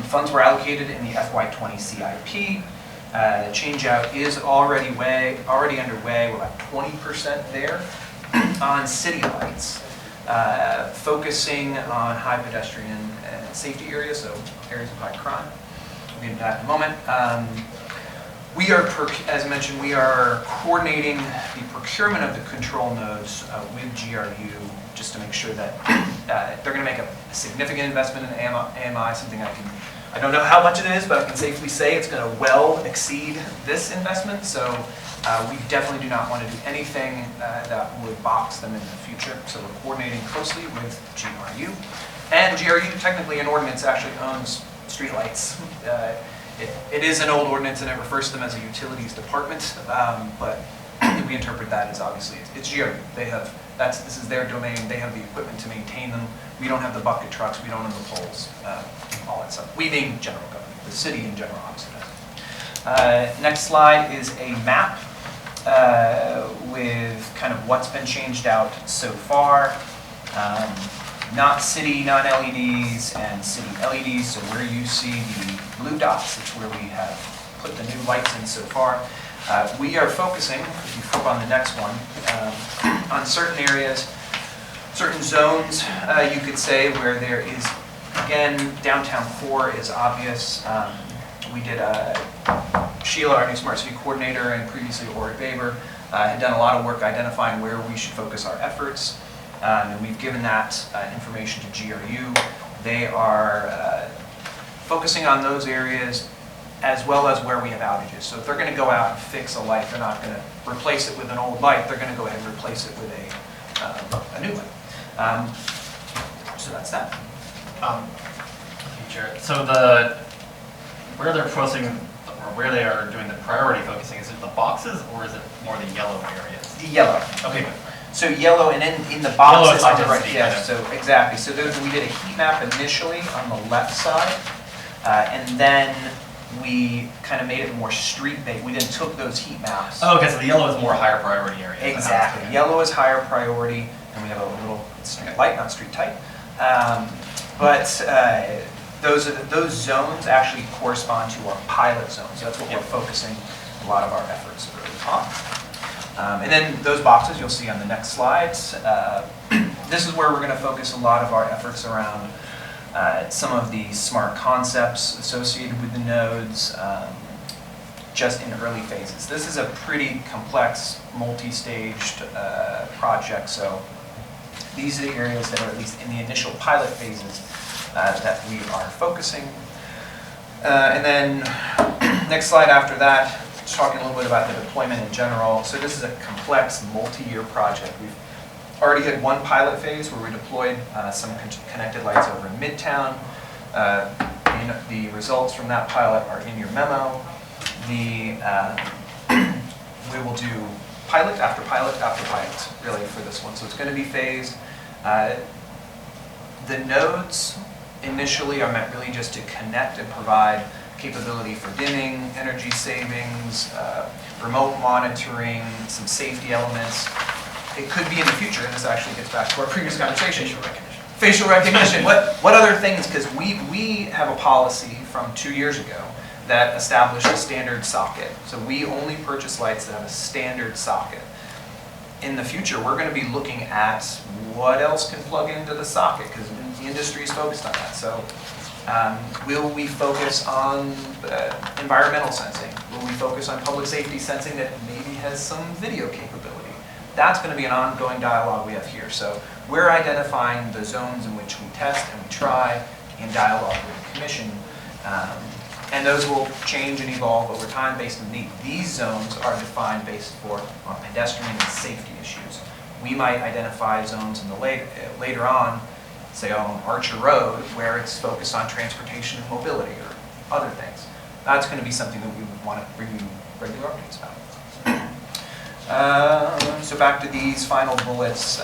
Funds were allocated in the FY20 CIP. The change out is already underway. We're about 20% there on city lights, focusing on high pedestrian and safety areas, so areas of high crime. We'll get into that in a moment. We are, as I mentioned, we are coordinating the procurement of the control nodes with GRU just to make sure that they're going to make a significant investment in AMI, something I don't know how much it is, but I can safely say it's going to well exceed this investment. So we definitely do not want to do anything that would box them in the future. So we're coordinating closely with GRU. And GRU, technically, an ordinance actually owns streetlights. It is an old ordinance and it refers to them as a utilities department, but we interpret that as obviously it's GRU. This is their domain. They have the equipment to maintain them. We don't have the bucket trucks. We don't have the poles, all that stuff. We being general government, the city in general, obviously. Next slide is a map with kind of what's been changed out so far. Not city, non-LEDs, and city LEDs. So where you see the blue dots, it's where we have put the new lights in so far. We are focusing, if you flip on the next one, on certain areas, certain zones, you could say, where there is, again, downtown core is obvious. We did, Sheila, our new Smart City Coordinator, and previously Oric Baber, had done a lot of work identifying where we should focus our efforts. And we've given that information to GRU. They are focusing on those areas as well as where we have outages. So if they're going to go out and fix a light, they're not going to replace it with an old light. They're going to go ahead and replace it with a new light. So that's that. Jared. So where they're focusing, or where they are doing the priority focusing, is it the boxes or is it more the yellow areas? The yellow. Okay, good. So yellow, and then in the Yellow boxes is on the right, identity, yeah, kind of. so exactly. So those, we did a heat map initially on the left side, and then we kind of made it more street-based. We then took those heat maps. Oh, okay, so the yellow is more higher priority area. Exactly. Yellow is higher priority, and we have a little street light, not street tight. Those zones actually correspond to our pilot zones. That's what we're focusing a lot of our efforts on. And then those boxes you'll see on the next slides. This is where we're going to focus a lot of our efforts around some of the smart concepts associated with the nodes, just in early phases. This is a pretty complex, multi-staged project, so these are the areas that are at least in the initial pilot phases that we are focusing. And then next slide after that, just talking a little bit about the deployment in general. So this is a complex, multi-year project. We've already had one pilot phase where we deployed some connected lights over in Midtown. The results from that pilot are in your memo. We will do pilot after pilot after pilot, really, for this one. So it's going to be phased. The nodes initially are meant really just to connect and provide capability for dimming, energy savings, remote monitoring, some safety elements. It could be in the future, and this actually gets back to our previous conversation. Facial recognition. Facial recognition. What other things? Because we have a policy from 2 years ago that established a standard socket. So we only purchase lights that have a standard socket. In the future, we're going to be looking at what else can plug into the socket, because the industry is focused on that. So will we focus on environmental sensing? Will we focus on public safety sensing that maybe has some video capability? That's going to be an ongoing dialogue we have here. So we're identifying the zones in which we test and we try in dialogue with the commission. And those will change and evolve over time based on need. These zones are defined based on pedestrian and safety issues. We might identify zones in the later on, say on Archer Road, where it's focused on transportation and mobility or other things. That's going to be something that we would want to bring you regular updates about. So back to these final bullets.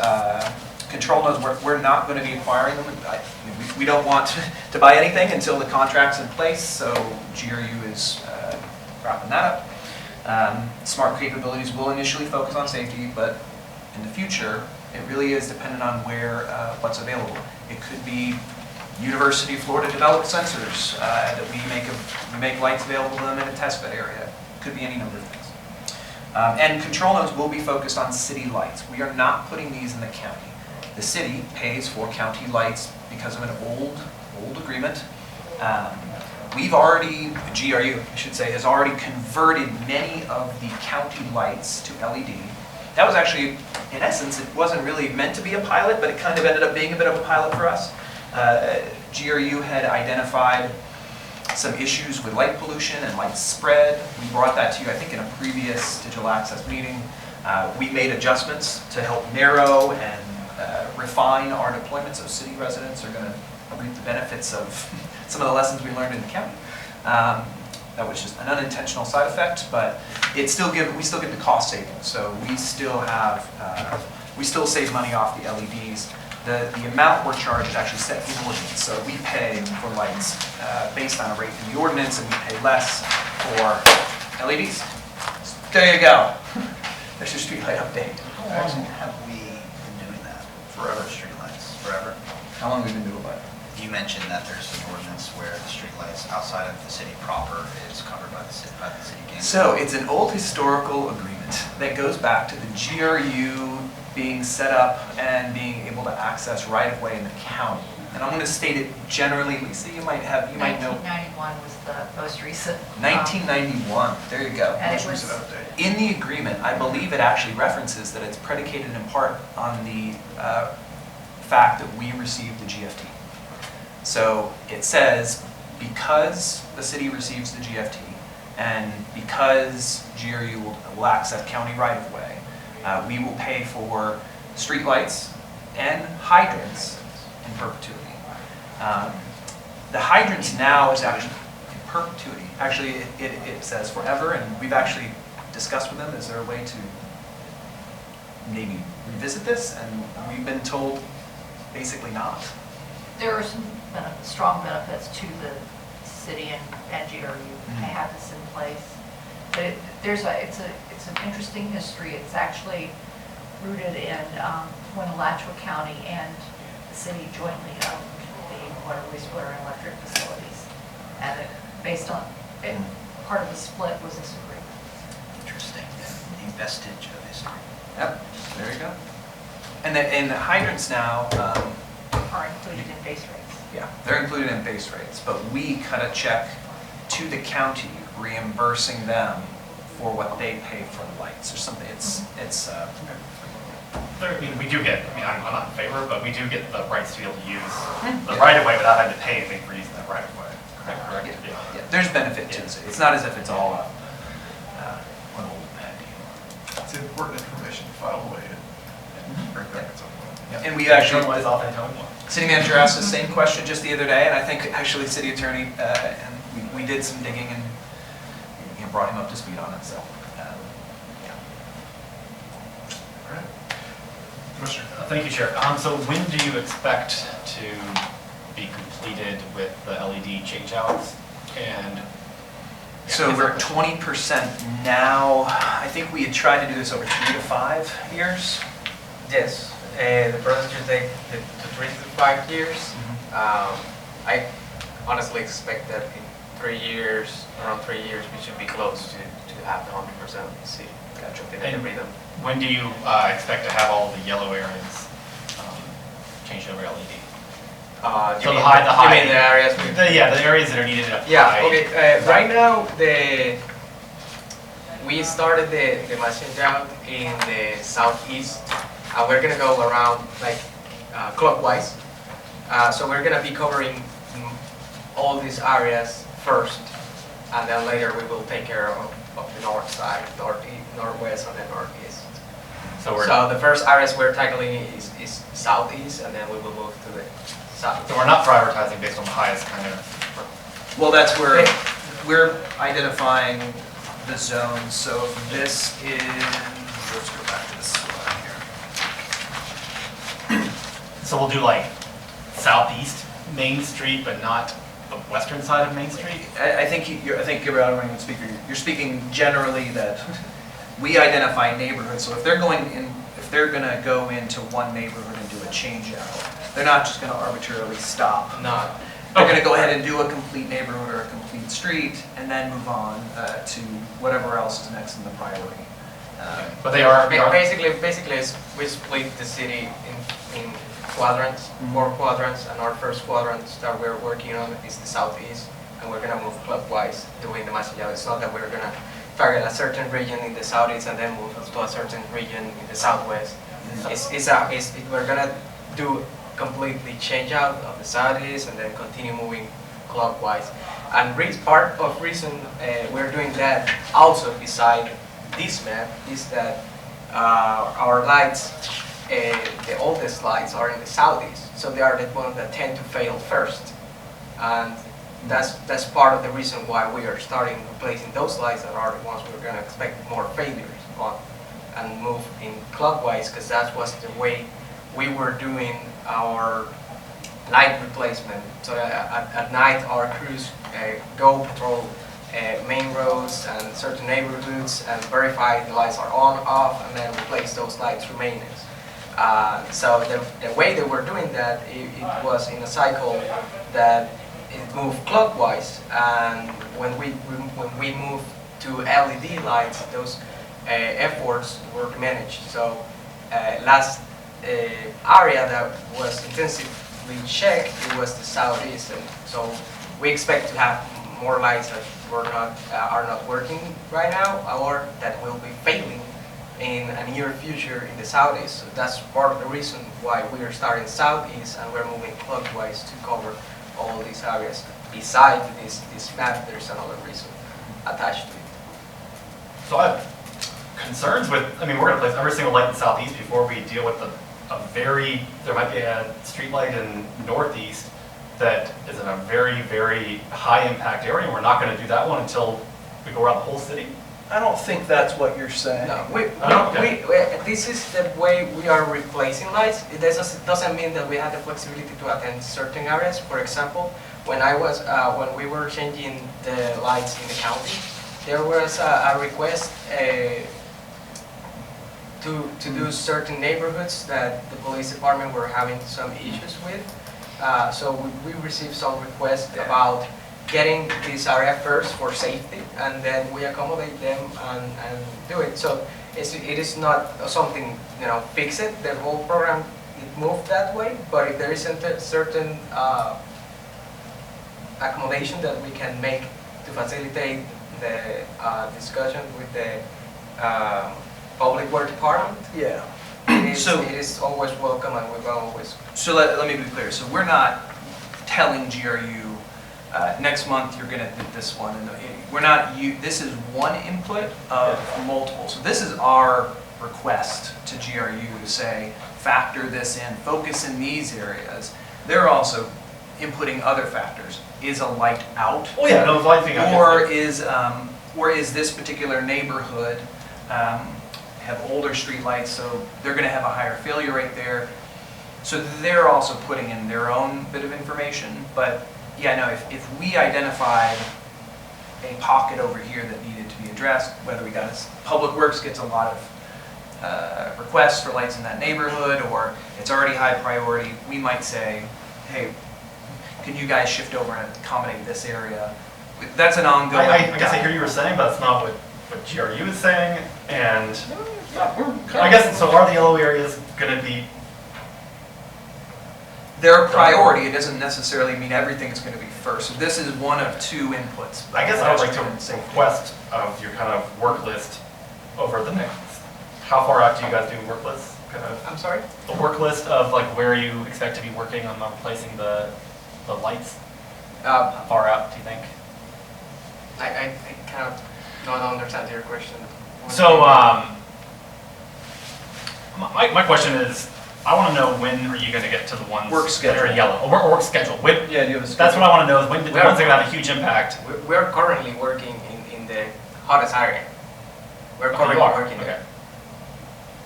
Control nodes, we're not going to be acquiring them. We don't want to buy anything until the contract's in place, so GRU is wrapping that up. Smart capabilities will initially focus on safety, but in the future, it really is dependent on what's available. It could be University of Florida developed sensors that we make lights available to them in a test bed area. It could be any number of things. And control nodes will be focused on city lights. We are not putting these in the county. The city pays for county lights because of an old agreement. We've already, GRU, I should say, has already converted many of the county lights to LED. That was actually, in essence, it wasn't really meant to be a pilot, but it kind of ended up being a bit of a pilot for us. GRU had identified some issues with light pollution and light spread. We brought that to you, I think, in a previous digital access meeting. We made adjustments to help narrow and refine our deployment, so city residents are going to reap the benefits of some of the lessons we learned in the county. That was just an unintentional side effect, but we still get the cost savings. So we still save money off the LEDs. The amount we're charged is actually set in ordinance. So we pay for lights based on a rate in the ordinance, and we pay less for LEDs. There you go. There's your streetlight update. How long have we been doing that? Forever. Streetlights, forever? How long have we been doing that? You mentioned that there's an ordinance where the streetlights outside of the city proper is covered by the city game. So it's an old historical agreement that goes back to the GRU being set up and being able to access right-of-way in the county. And I'm going to state it generally. Lisa, you might know. 1991 was the most recent. 1991. There you go. And it was, In the agreement, I believe it actually references that it's predicated in part on the fact that we received the GFT. So it says, because the city receives the GFT and because GRU will access county right-of-way, we will pay for streetlights and hydrants in perpetuity. The hydrants now is actually in perpetuity. Actually, it says forever, and we've actually discussed with them, is there a way to maybe revisit this, and we've been told basically not. There are some strong benefits to the city and GRU to have this in place. But it's an interesting history. It's actually rooted in when Alachua County and the city jointly owned the water, wastewater, and electric facilities. And based on, part of the split was this agreement. Interesting, the vestige of history. Yep, there you go. And the hydrants now, Are included in base rates. yeah, they're included in base rates, but we cut a check to the county reimbursing them for what they pay for the lights or something. I mean, we do get, I mean, I'm not in favor, but we do get the rights to be able to use the right of way without having to pay anything for using that right of way. Correct? Yeah, yeah, there's benefit to it. It's not as if it's all one old bad deal. It's important information to file away and bring back at some point. And we actually, Journalize off and tell them what. city manager asked the same question just the other day, and I think actually city attorney, and we did some digging and brought him up to speed on it, so, yeah. All right. Commissioner? Thank you, Chair. So when do you expect to be completed with the LED changeouts? And So we're at 20% now. I think we had tried to do this over 3 to 5 years. Yes, the process take the 3 to 5 years. I honestly expect that in 3 years, around 3 years, we should be close to have the 100% see. Gotcha. In the And rhythm. when do you expect to have all the yellow areas changed over LED? You So mean the you mean the areas with The areas that are needed to Yeah, hide. okay. Right now, we started the machine job in the southeast, and we're gonna go around like clockwise. So we're gonna be covering all these areas first, and then later we will take care of the north side, northwest, and then northeast. So the first areas we're tackling is southeast, and then we will move to the south. So we're not prioritizing based on the highest kind of. Well, that's where we're identifying the zones. So this is, let's go back to this slide here. So we'll do like southeast Main Street, but not the western side of Main Street? I think you're out of speaker. You're speaking generally that we identify neighborhoods. So if they're going to go into one neighborhood and do a change out, they're not just going to arbitrarily stop. No. They're going to go ahead and do a complete neighborhood or a complete street and then move on to whatever else is next in the priority. But they are. Basically, we split the city in quadrants, 4 quadrants, and our first quadrant that we're working on is the southeast, and we're gonna move clockwise doing the Masaya. It's not that we're gonna target a certain region in the southeast and then move to a certain region in the southwest. We're gonna do completely change out of the southeast and then continue moving clockwise. And part of reason we're doing that also beside this map is that our lights, the oldest lights are in the southeast, so they are the ones that tend to fail first. And that's part of the reason why we are starting replacing those lights that are the ones we're going to expect more failures on and move in clockwise, because that was the way we were doing our light replacement. So at night our crews go patrol main roads and certain neighborhoods and verify the lights are on, off, and then replace those lights through maintenance. So the way they were doing that, it was in a cycle that it moved clockwise, and when we moved to LED lights, those efforts were diminished. So last area that was intensively checked, it was the southeast, and so we expect to have more lights that are not working right now, or that will be failing in a near future in the southeast. So that's part of the reason why we are starting southeast and we're moving clockwise to cover all these areas. Besides this map, there's another reason attached to it. So I have concerns with, I mean, we're going to place every single light in southeast before we deal with there might be a street light in northeast that is in a very, very high impact area. We're not going to do that one until we go around the whole city. I don't think that's what you're saying. No, Okay. this is the way we are replacing lights. It doesn't mean that we have the flexibility to attend certain areas. For example, when we were changing the lights in the county, there was a request to do certain neighborhoods that the police department were having some issues with. So we received some requests about getting this area first for safety, and then we accommodate them and do it. So it is not something, fix it, the whole program, it moved that way, but if there isn't a certain accommodation that we can make to facilitate the discussion with the public works department, Yeah. it is always welcome, and we will always. So let me be clear, so we're not telling GRU, next month you're gonna do this one, and we're not, this is one input of multiple. So this is our request to GRU to say, factor this in, focus in these areas. They're also inputting other factors. Is a light out? Oh yeah, no, the light thing. Or is this particular neighborhood have older street lights, so they're gonna have a higher failure rate there. So they're also putting in their own bit of information, but yeah, no, if we identified a pocket over here that needed to be addressed, whether we got, Public Works gets a lot of requests for lights in that neighborhood, or it's already high priority, we might say, hey, can you guys shift over and accommodate this area? That's an ongoing. I guess I hear you were saying, but that's not what GRU is saying, and I guess, so are the yellow areas gonna be? They're a priority, it doesn't necessarily mean everything is going to be first. So this is one of two inputs. I guess I would like to Pedestrian safety. request of your kind of work list over the next, how far out do you guys do work lists? Kind of I'm sorry? the work list of like where you expect to be working on replacing the lights? How far out do you think? I kind of don't understand your question. So, my question is, I want to know when are you going to get to the ones Work that schedule. are yellow? Or work schedule. When, Yeah, do you have a that's what I want to know is when the We are- ones that have a huge impact. We're currently working in the hottest area. We're Okay, currently you are. working Okay.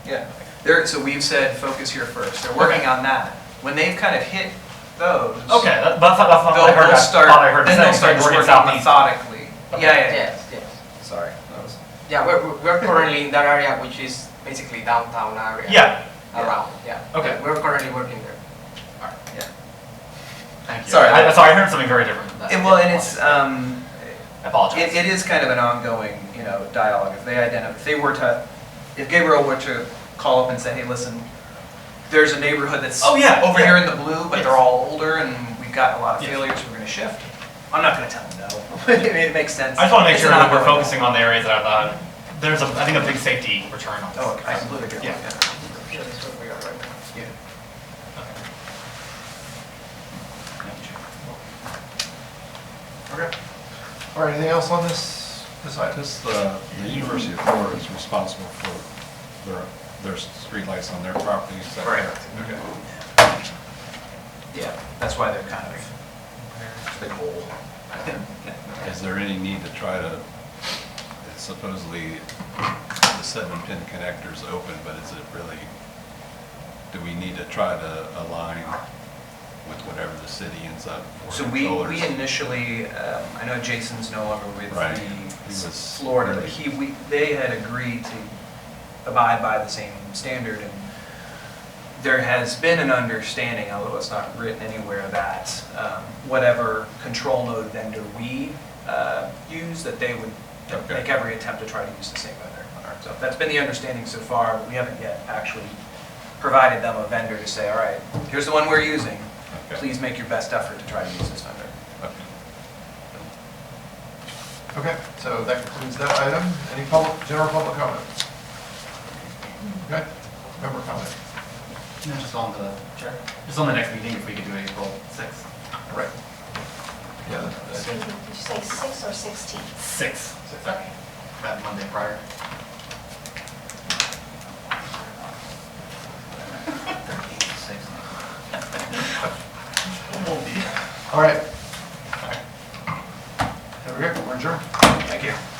there. Yeah. So we've said focus here first. They're working on that. When they've kind of hit those. Okay, that's not what I heard. They'll start, thought I heard then saying, they'll start just working working southeast. methodically. Okay. Yeah. Yes. Sorry. That was- Yeah, we're currently in that area, which is basically downtown area. Yeah. Around, yeah. Okay. We're currently working there. Thank you. Sorry. Sorry, I heard something very different than that. And it's, I apologize. it is kind of an ongoing, dialogue. If Gabriel were to call up and say, hey, listen, there's a neighborhood that's Oh, yeah, over yeah. here in the blue, but Yes. they're all older and we've got a lot of Yes. failures, we're gonna shift. I'm not gonna tell them no. It makes sense. I just want to make It's sure an that we're ongoing- focusing on the areas that I thought, there's I think a big safety return on this. Oh, I completely agree. Yeah. Yeah, that's where we are right now. Okay. All right, anything else on this item? Just the University of Florida is responsible for their streetlights on their property, is that correct? Okay. Yeah, that's why they're kind of the goal. Is there any need to try to, supposedly the 7-pin connector's open, but is it really, do we need to try to align with whatever the city ends up for So we controllers? initially, I know Jason's no longer with Right. the He was Florida, but really- they had agreed to abide by the same standard, and there has been an understanding, although it's not written anywhere, that whatever control node vendor we use, that they would Okay. make every attempt to try to use the same vendor. So that's been the understanding so far. We haven't yet actually provided them a vendor to say, all right, here's the one we're using. Okay. Please make your best effort to try to use this vendor. Okay, so that concludes that item. Any general public comment? Okay, member comment. Just on the next meeting, if we could do it April 6th. Right. Yeah. Excuse me, did you say 6 or 16? 6. That Monday prior. All right. There we go, we're adjourned. Thank you.